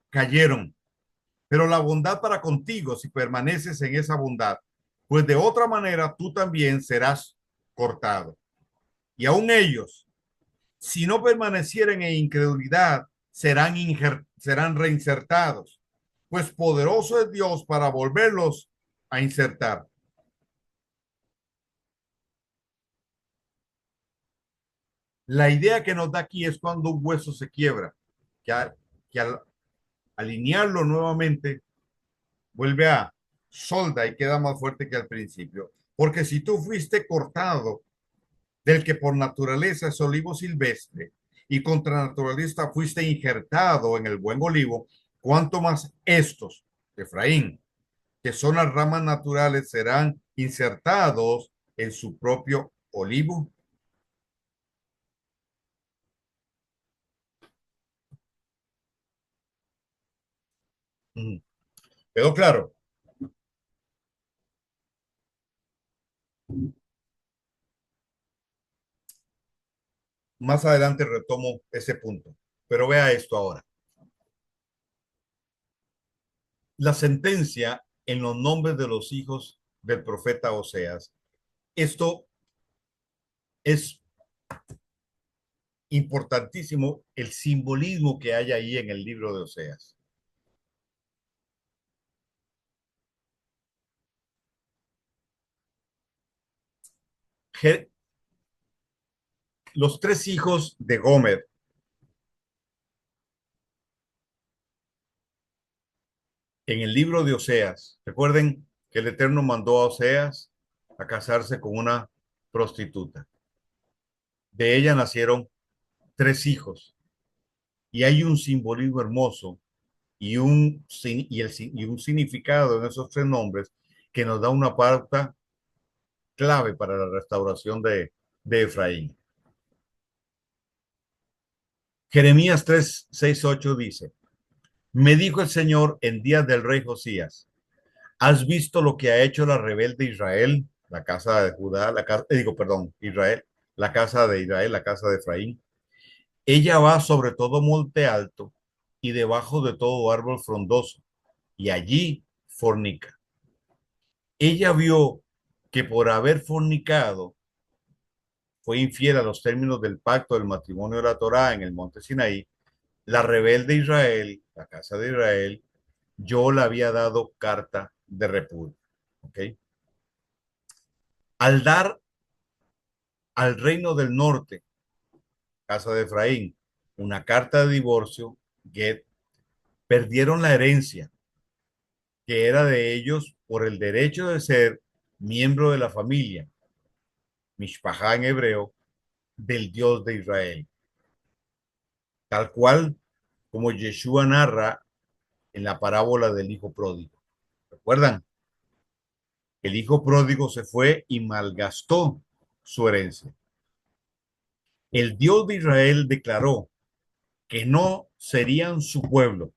cayeron, pero la bondad para contigo si permaneces en esa bondad, pues de otra manera tú también serás cortado. Y aún ellos, si no permanecieren en incredulidad, serán reinsertados, pues poderoso es Dios para volverlos a insertar. La idea que nos da aquí es cuando un hueso se quiebra, que al alinearlo nuevamente vuelve a solda y queda más fuerte que al principio. Porque si tú fuiste cortado del que por naturaleza es olivo silvestre y contra naturaleza fuiste injertado en el buen olivo, cuánto más estos, Efraín, que son las ramas naturales, serán insertados en su propio olivo. ¿Quedó claro? Más adelante retomo ese punto. Pero vea esto ahora. La sentencia en los nombres de los hijos del profeta Oseas. Esto es importantísimo, el simbolismo que hay ahí en el libro de Oseas. Los tres hijos de Gomer en el libro de Oseas. Recuerden que el Eterno mandó a Oseas a casarse con una prostituta. De ella nacieron tres hijos y hay un simbolismo hermoso y un significado en esos tres nombres que nos da una pauta clave para la restauración de Efraín. Jeremías 3, 6, 8 dice, me dijo el Señor en días del rey Josías, ¿has visto lo que ha hecho la rebelde Israel, la casa de Judá, Israel, la casa de Israel, la casa de Efraín? Ella va sobre todo monte alto y debajo de todo árbol frondoso, y allí fornica. Ella vio que por haber fornicado fue infiel a los términos del pacto del matrimonio de la Torá en el monte Sinaí. La rebelde Israel, la casa de Israel, yo le había dado carta de repudio. ¿Ok? Al dar al reino del norte, casa de Efraín, una carta de divorcio, Get, perdieron la herencia que era de ellos por el derecho de ser miembro de la familia, Mishpachá en hebreo, del Dios de Israel. Tal cual como Yeshua narra en la parábola del hijo pródigo. ¿Recuerdan? El hijo pródigo se fue y malgastó su herencia. el Dios de Israel declaró que no serían su pueblo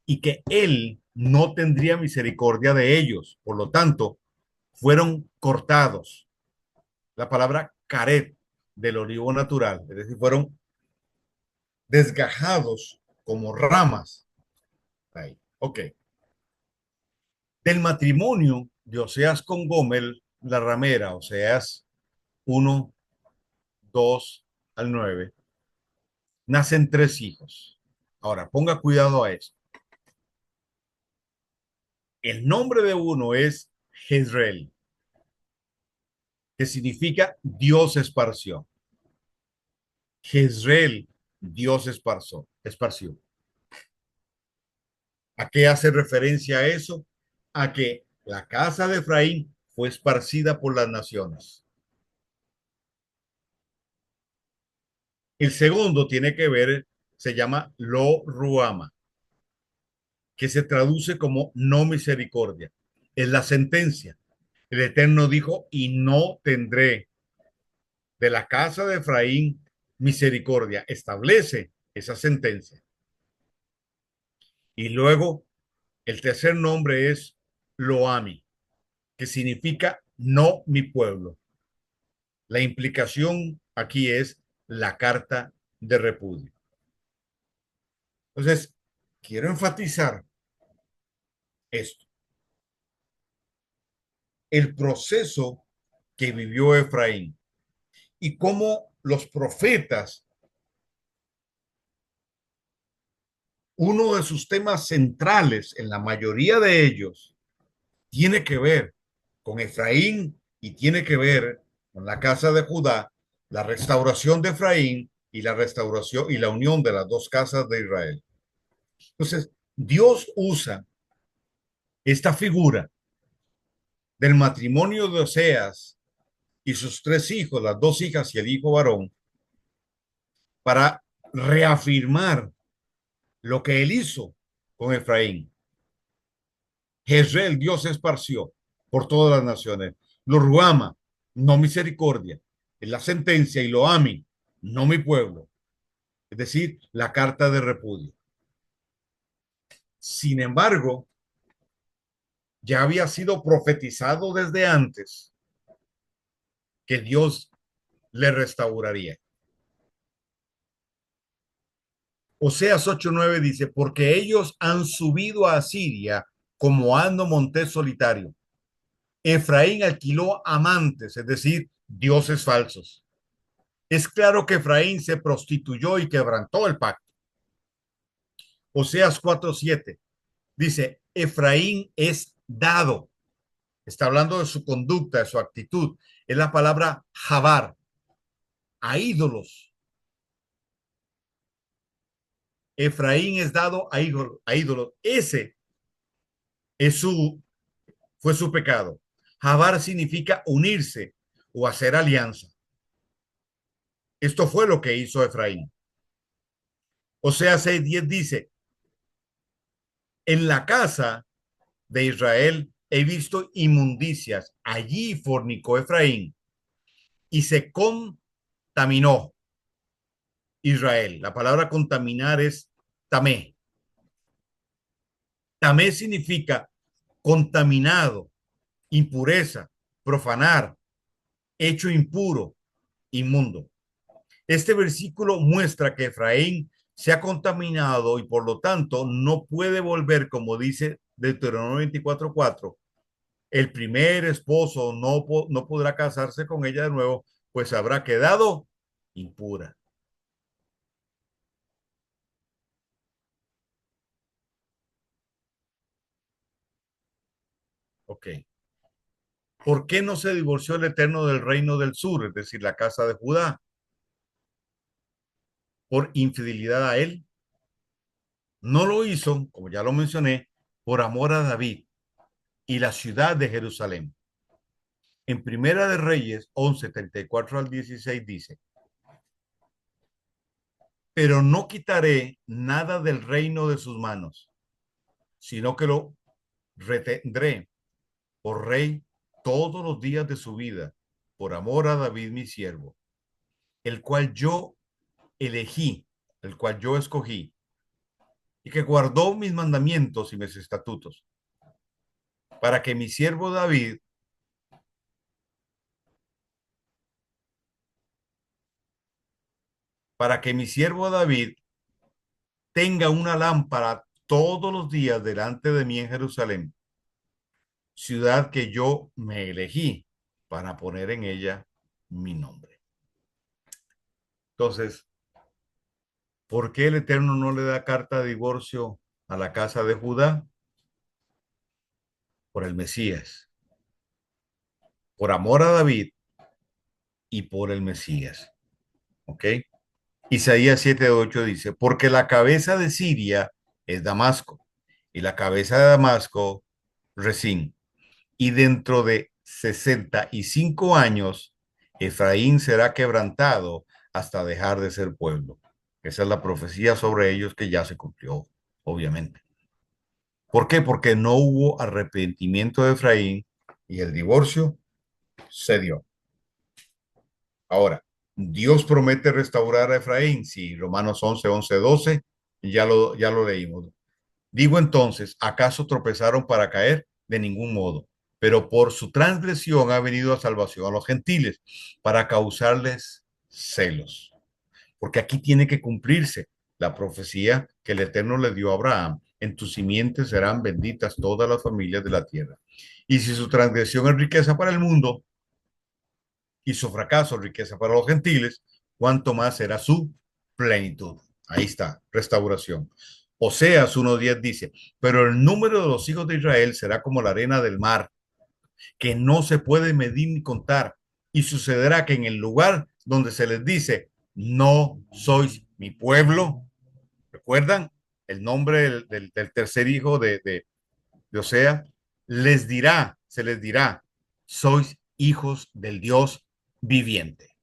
y que él no tendría misericordia de ellos. Por lo tanto, fueron cortados. La palabra caret del olivo natural, es decir, fueron desgajados como ramas. Ahí. Ok. Del matrimonio de Oseas con Gomer, la ramera, Oseas 1, 2 al 9, nacen tres hijos. Ahora, ponga cuidado a esto. El nombre de uno es Jezreel, que significa Dios esparció. Jezreel, Dios esparció. ¿A qué hace referencia eso? A que la casa de Efraín fue esparcida por las naciones. El segundo tiene que ver, se llama Lo Ruama, que se traduce como no misericordia. Es la sentencia. El Eterno dijo, y no tendré de la casa de Efraín misericordia. Establece esa sentencia. Y luego el tercer nombre es Loami, que significa no mi pueblo. La implicación aquí es la carta de repudio. Entonces, quiero enfatizar esto. El proceso que vivió Efraín y cómo los profetas, uno de sus temas centrales en la mayoría de ellos, tiene que ver con Efraín y tiene que ver con la casa de Judá, la restauración de Efraín y la restauración y la unión de las dos casas de Israel. Entonces, Dios usa esta figura del matrimonio de Oseas y sus tres hijos, las dos hijas y el hijo varón, para reafirmar lo que él hizo con Efraín. Jezreel, Dios esparció por todas las naciones. Lo ruama, no misericordia. Es la sentencia y lo ami, no mi pueblo. Es decir, la carta de repudio. Sin embargo, ya había sido profetizado desde antes que Dios le restauraría. Oseas 8:9 dice, porque ellos han subido a Asiria como ando montés solitario. Efraín alquiló amantes, es decir, dioses falsos. Es claro que Efraín se prostituyó y quebrantó el pacto. Oseas 4:7 dice, Efraín es dado. Está hablando de su conducta, de su actitud. Es la palabra jabar, a ídolos. Efraín es dado a ídolos. Ese es fue su pecado. Jabar significa unirse o hacer alianza. Esto fue lo que hizo Efraín. O sea, 6:10 dice, en la casa de Israel he visto inmundicias. Allí fornicó Efraín y se contaminó Israel. La palabra contaminar es tamé. Tamé significa contaminado, impureza, profanar, hecho impuro, inmundo. Este versículo muestra que Efraín se ha contaminado y por lo tanto no puede volver, como dice Deuteronomio 24:4. El primer esposo no podrá casarse con ella de nuevo, pues habrá quedado impura. Ok. ¿Por qué no se divorció el Eterno del reino del sur, es decir, la casa de Judá? Por infidelidad a él. No lo hizo, como ya lo mencioné, por amor a David y la ciudad de Jerusalén. En Primera de Reyes 11:34 al 16 dice, pero no quitaré nada del reino de sus manos, sino que lo retendré por rey todos los días de su vida, por amor a David mi siervo. el cual yo elegí, el cual yo escogí, y que guardó mis mandamientos y mis estatutos, para que mi siervo David, para que mi siervo David tenga una lámpara todos los días delante de mí en Jerusalén, ciudad que yo me elegí para poner en ella mi nombre. Entonces, ¿por qué el Eterno no le da carta de divorcio a la casa de Judá? Por el Mesías, por amor a David y por el Mesías. ¿Ok? Isaías 7:8 dice, porque la cabeza de Siria es Damasco y la cabeza de Damasco, Resín. Y dentro de 65 años, Efraín será quebrantado hasta dejar de ser pueblo. Esa es la profecía sobre ellos que ya se cumplió, obviamente. ¿Por qué? Porque no hubo arrepentimiento de Efraín y el divorcio se dio. Ahora, Dios promete restaurar a Efraín. Sí, Romanos 11:12, ya lo leímos. Digo entonces, ¿acaso tropezaron para caer? De ningún modo. Pero por su transgresión ha venido a salvación a los gentiles para causarles celos. Porque aquí tiene que cumplirse la profecía que el Eterno le dio a Abraham. En tus simientes serán benditas todas las familias de la tierra. Y si su transgresión es riqueza para el mundo y su fracaso riqueza para los gentiles, cuánto más será su plenitud. Ahí está, restauración. Oseas 1:10 dice, pero el número de los hijos de Israel será como la arena del mar, que no se puede medir ni contar. Y sucederá que en el lugar donde se les dice, no sois mi pueblo, ¿recuerdan? El nombre del tercer hijo de Osea, se les dirá, sois hijos del Dios viviente.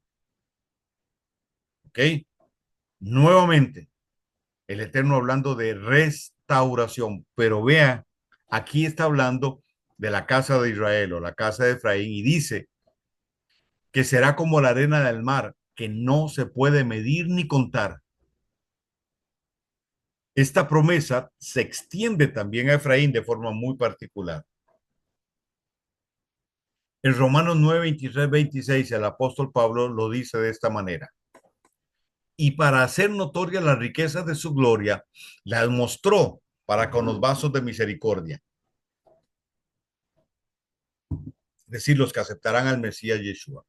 ¿Ok? Nuevamente, el Eterno hablando de restauración, pero vea, aquí está hablando de la casa de Israel o la casa de Efraín y dice que será como la arena del mar, que no se puede medir ni contar. Esta promesa se extiende también a Efraín de forma muy particular. En Romanos 9:23-26, el apóstol Pablo lo dice de esta manera. Y para hacer notorias las riquezas de su gloria, las mostró para con los vasos de misericordia, es decir, los que aceptarán al Mesías Yeshua,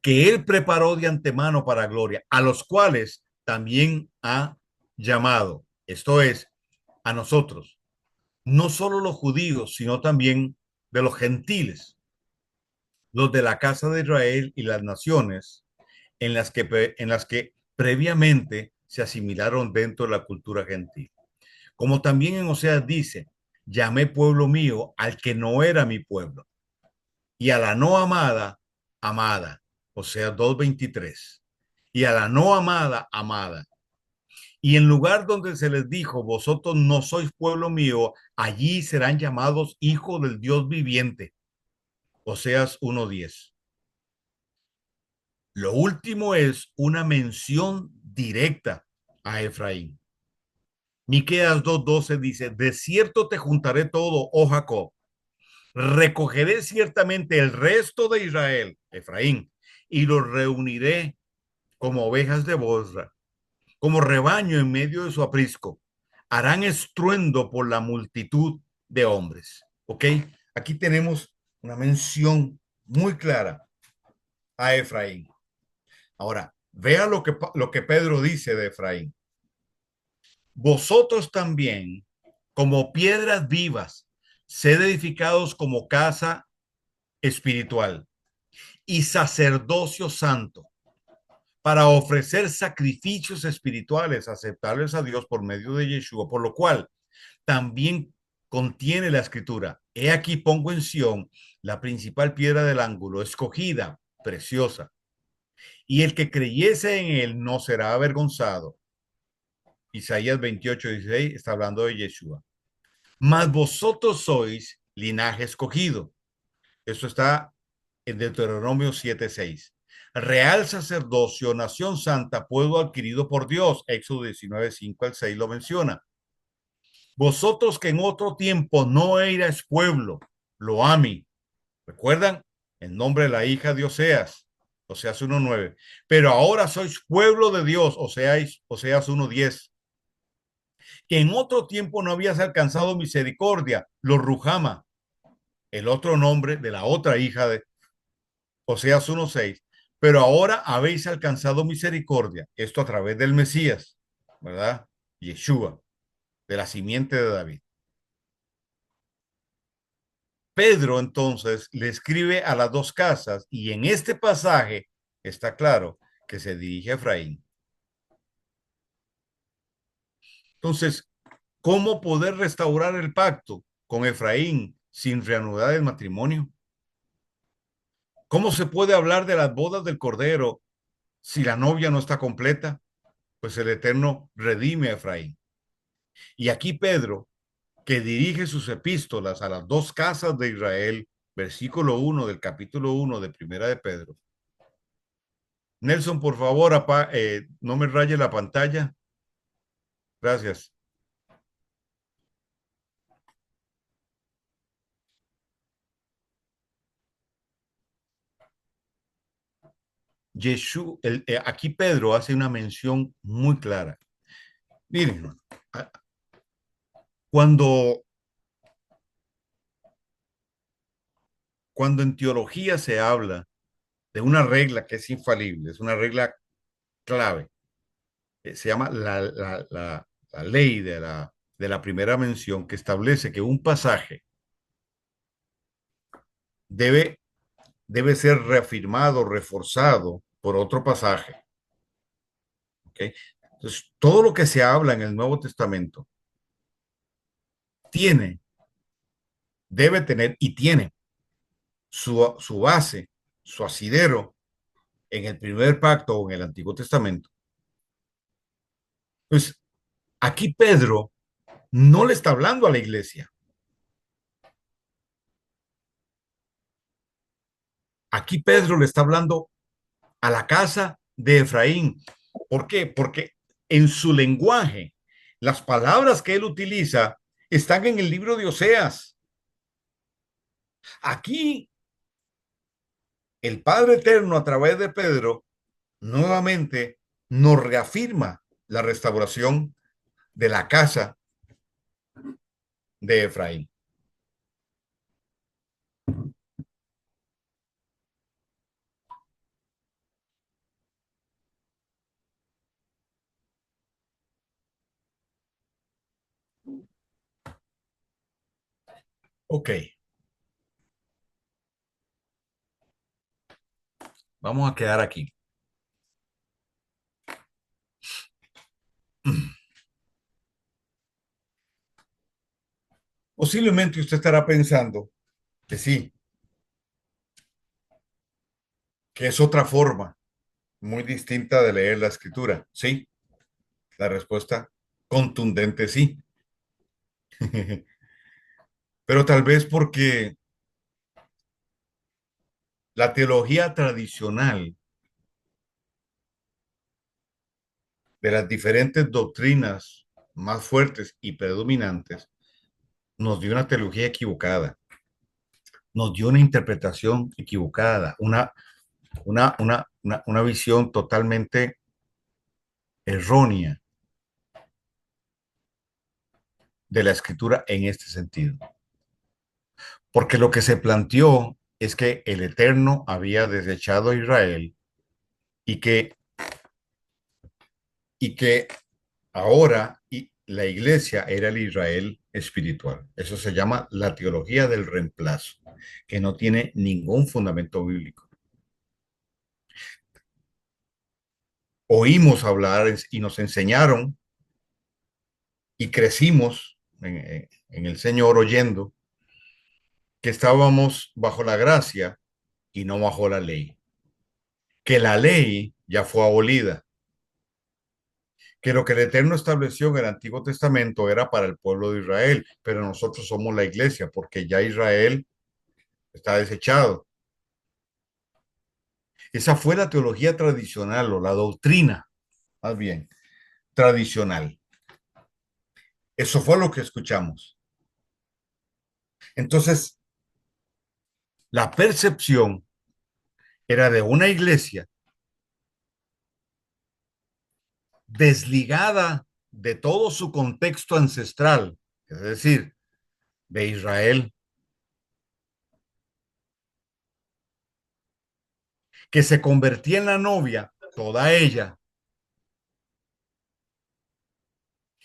que él preparó de antemano para gloria, a los cuales también ha llamado, esto es, a nosotros, no solo los judíos, sino también de los gentiles, los de la casa de Israel y las naciones en las que previamente se asimilaron dentro de la cultura gentil. Como también en Oseas dice, llamé pueblo mío al que no era mi pueblo, y a la no amada, amada. Oseas 2:23. Y a la no amada, amada. Y en lugar donde se les dijo, vosotros no sois pueblo mío, allí serán llamados hijos del Dios viviente. Oseas 1:10. Lo último es una mención directa a Efraín. Miqueas 2:12 dice, de cierto te juntaré todo, oh Jacob, recogeré ciertamente el resto de Israel, Efraín, y los reuniré como ovejas de Bosra, como rebaño en medio de su aprisco. Harán estruendo por la multitud de hombres. ¿Ok? Aquí tenemos una mención muy clara a Efraín. Ahora, vea lo que Pedro dice de Efraín. Vosotros también, como piedras vivas, sed edificados como casa espiritual y sacerdocio santo para ofrecer sacrificios espirituales aceptables a Dios por medio de Yeshua, por lo cual también contiene la escritura. He aquí pongo en Sión la principal piedra del ángulo, escogida, preciosa, y el que creyese en él no será avergonzado. Isaías 28:16 está hablando de Yeshua. Mas vosotros sois linaje escogido. Esto está en Deuteronomio 7:6. Real sacerdocio, nación santa, pueblo adquirido por Dios. Éxodo 19, 5 al 6 lo menciona. Vosotros que en otro tiempo no erais pueblo, lo ami. ¿Recuerdan? El nombre de la hija de Oseas, Oseas 1:9. Pero ahora sois pueblo de Dios, Oseas 1:10. Que en otro tiempo no habías alcanzado misericordia, lo Ruhama, el otro nombre de la otra hija de Oseas 1:6. Pero ahora habéis alcanzado misericordia, esto a través del Mesías, ¿verdad? Yeshua, de la simiente de David. Pedro entonces le escribe a las dos casas y en este pasaje está claro que se dirige a Efraín. Entonces, ¿cómo poder restaurar el pacto con Efraín sin reanudar el matrimonio? ¿Cómo se puede hablar de las bodas del Cordero si la novia no está completa? Pues el Eterno redime a Efraín. Y aquí Pedro, que dirige sus epístolas a las dos casas de Israel, versículo 1 del capítulo 1 de Primera de Pedro. Nelson, por favor, no me raye la pantalla. Gracias. Aquí Pedro hace una mención muy clara. Miren, cuando, cuando en teología se habla de una regla que es infalible, es una regla clave, se llama la ley de la primera mención, que establece que un pasaje debe, debe ser reafirmado, reforzado por otro pasaje. ¿Okay? Entonces, todo lo que se habla en el Nuevo Testamento tiene, debe tener y tiene su base, su asidero en el primer pacto o en el Antiguo Testamento. Pues aquí Pedro no le está hablando a la iglesia. Aquí Pedro le está hablando a la casa de Efraín. ¿Por qué? Porque en su lenguaje, las palabras que él utiliza están en el libro de Oseas. Aquí, el Padre Eterno, a través de Pedro, nuevamente nos reafirma la restauración de la casa de Efraín. Ok, vamos a quedar aquí. Posiblemente usted estará pensando que sí, que es otra forma muy distinta de leer la escritura. Sí, la respuesta contundente sí. Pero tal vez porque la teología tradicional de las diferentes doctrinas más fuertes y predominantes nos dio una teología equivocada, nos dio una interpretación equivocada, una visión totalmente errónea de la escritura en este sentido. Porque lo que se planteó es que el Eterno había desechado a Israel y que ahora la iglesia era el Israel espiritual. Eso se llama la teología del reemplazo, que no tiene ningún fundamento bíblico. Oímos hablar y nos enseñaron y crecimos en el Señor oyendo que estábamos bajo la gracia y no bajo la ley, que la ley ya fue abolida, que lo que el Eterno estableció en el Antiguo Testamento era para el pueblo de Israel, pero nosotros somos la iglesia porque ya Israel está desechado. Esa fue la teología tradicional o la doctrina, más bien, tradicional. Eso fue lo que escuchamos. Entonces, la percepción era de una iglesia desligada de todo su contexto ancestral, es decir, de Israel, que se convertía en la novia, toda ella,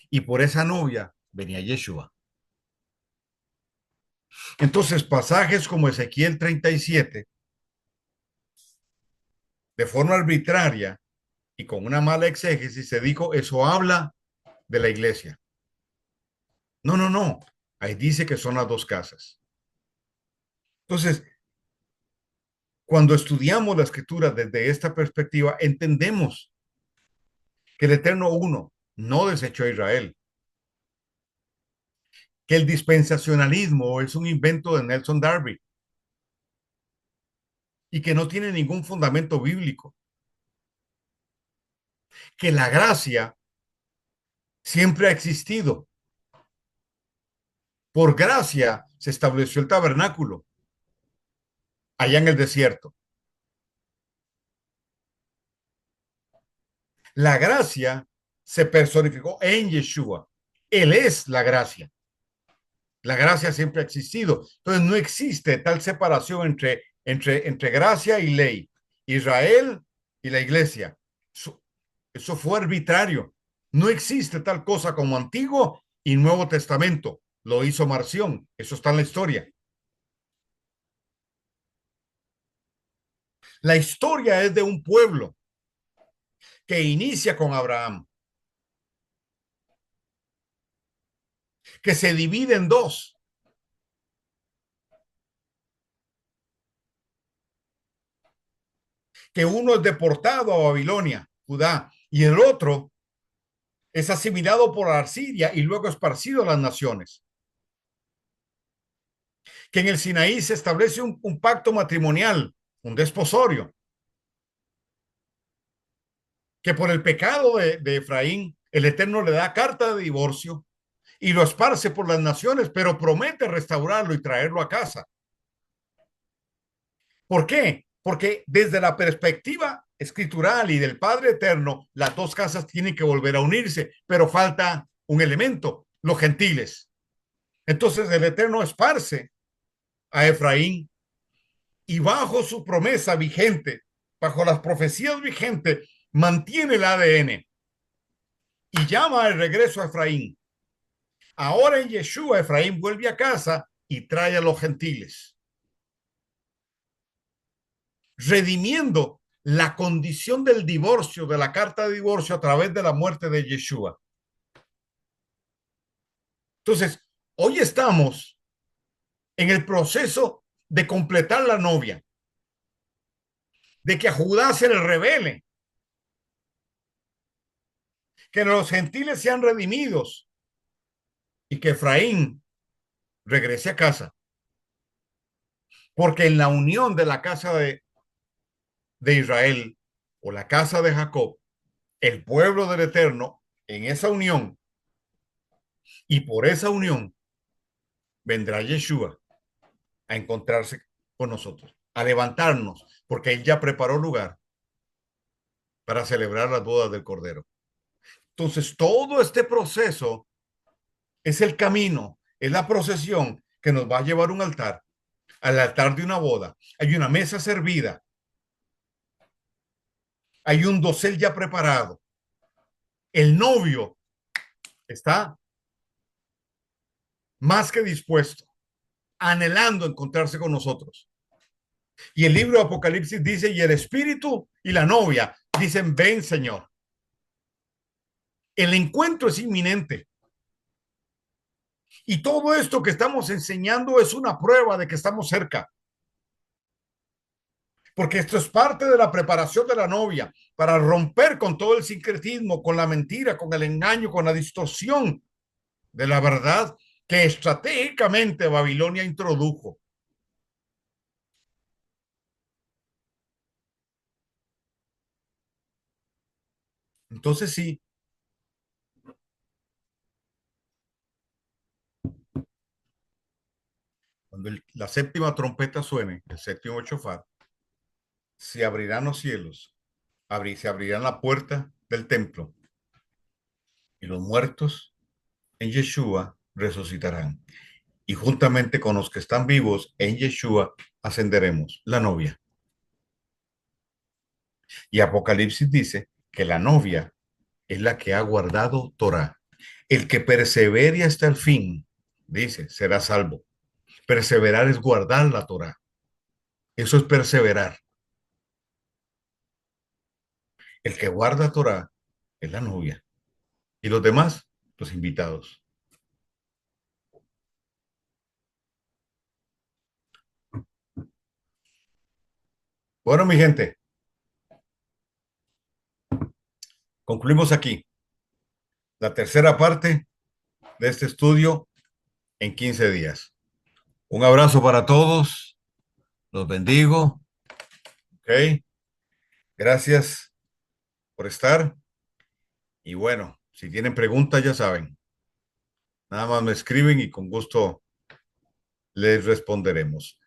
y por esa novia venía Yeshua. Entonces, pasajes como Ezequiel 37, de forma arbitraria y con una mala exégesis, se dijo, eso habla de la iglesia. No, no, no. Ahí dice que son las dos casas. Entonces, cuando estudiamos la escritura desde esta perspectiva, entendemos que el Eterno Uno no desechó a Israel, que el dispensacionalismo es un invento de Nelson Darby y que no tiene ningún fundamento bíblico, que la gracia siempre ha existido. Por gracia se estableció el tabernáculo allá en el desierto. La gracia se personificó en Yeshua. Él es la gracia. La gracia siempre ha existido. Entonces no existe tal separación entre gracia y ley. Israel y la iglesia. Eso fue arbitrario. No existe tal cosa como Antiguo y Nuevo Testamento. Lo hizo Marción. Eso está en la historia. La historia es de un pueblo que inicia con Abraham, que se divide en dos, que uno es deportado a Babilonia, Judá, y el otro es asimilado por Asiria y luego esparcido a las naciones. Que en el Sinaí se establece un pacto matrimonial, un desposorio, que por el pecado de Efraín, el Eterno le da carta de divorcio y lo esparce por las naciones, pero promete restaurarlo y traerlo a casa. ¿Por qué? Porque desde la perspectiva escritural y del Padre Eterno, las dos casas tienen que volver a unirse, pero falta un elemento, los gentiles. Entonces el Eterno esparce a Efraín y bajo su promesa vigente, bajo las profecías vigentes, mantiene el ADN y llama al regreso a Efraín. Ahora en Yeshua, Efraín vuelve a casa y trae a los gentiles, redimiendo la condición del divorcio, de la carta de divorcio a través de la muerte de Yeshua. Entonces, hoy estamos en el proceso de completar la novia, de que a Judá se le revele, que los gentiles sean redimidos y que Efraín regrese a casa. Porque en la unión de la casa de Israel o la casa de Jacob, el pueblo del Eterno, en esa unión y por esa unión vendrá Yeshua a encontrarse con nosotros, a levantarnos, porque Él ya preparó lugar para celebrar las bodas del Cordero. Entonces, todo este proceso es el camino, es la procesión que nos va a llevar a un altar, al altar de una boda. Hay una mesa servida, hay un dosel ya preparado. El novio está más que dispuesto, anhelando encontrarse con nosotros. Y el libro de Apocalipsis dice, y el espíritu y la novia dicen, ven Señor. El encuentro es inminente. Y todo esto que estamos enseñando es una prueba de que estamos cerca. Porque esto es parte de la preparación de la novia para romper con todo el sincretismo, con la mentira, con el engaño, con la distorsión de la verdad que estratégicamente Babilonia introdujo. Entonces sí, cuando la séptima trompeta suene, el séptimo shofar, se abrirán los cielos, se abrirán la puerta del templo y los muertos en Yeshua resucitarán. Y juntamente con los que están vivos en Yeshua ascenderemos, la novia. Y Apocalipsis dice que la novia es la que ha guardado Torah. El que persevere hasta el fin, dice, será salvo. Perseverar es guardar la Torah. Eso es perseverar. El que guarda Torah es la novia. Y los demás, los invitados. Bueno, mi gente, concluimos aquí la tercera parte de este estudio en 15 días. Un abrazo para todos. Los bendigo. Ok. Gracias por estar. Y bueno, si tienen preguntas, ya saben. Nada más me escriben y con gusto les responderemos.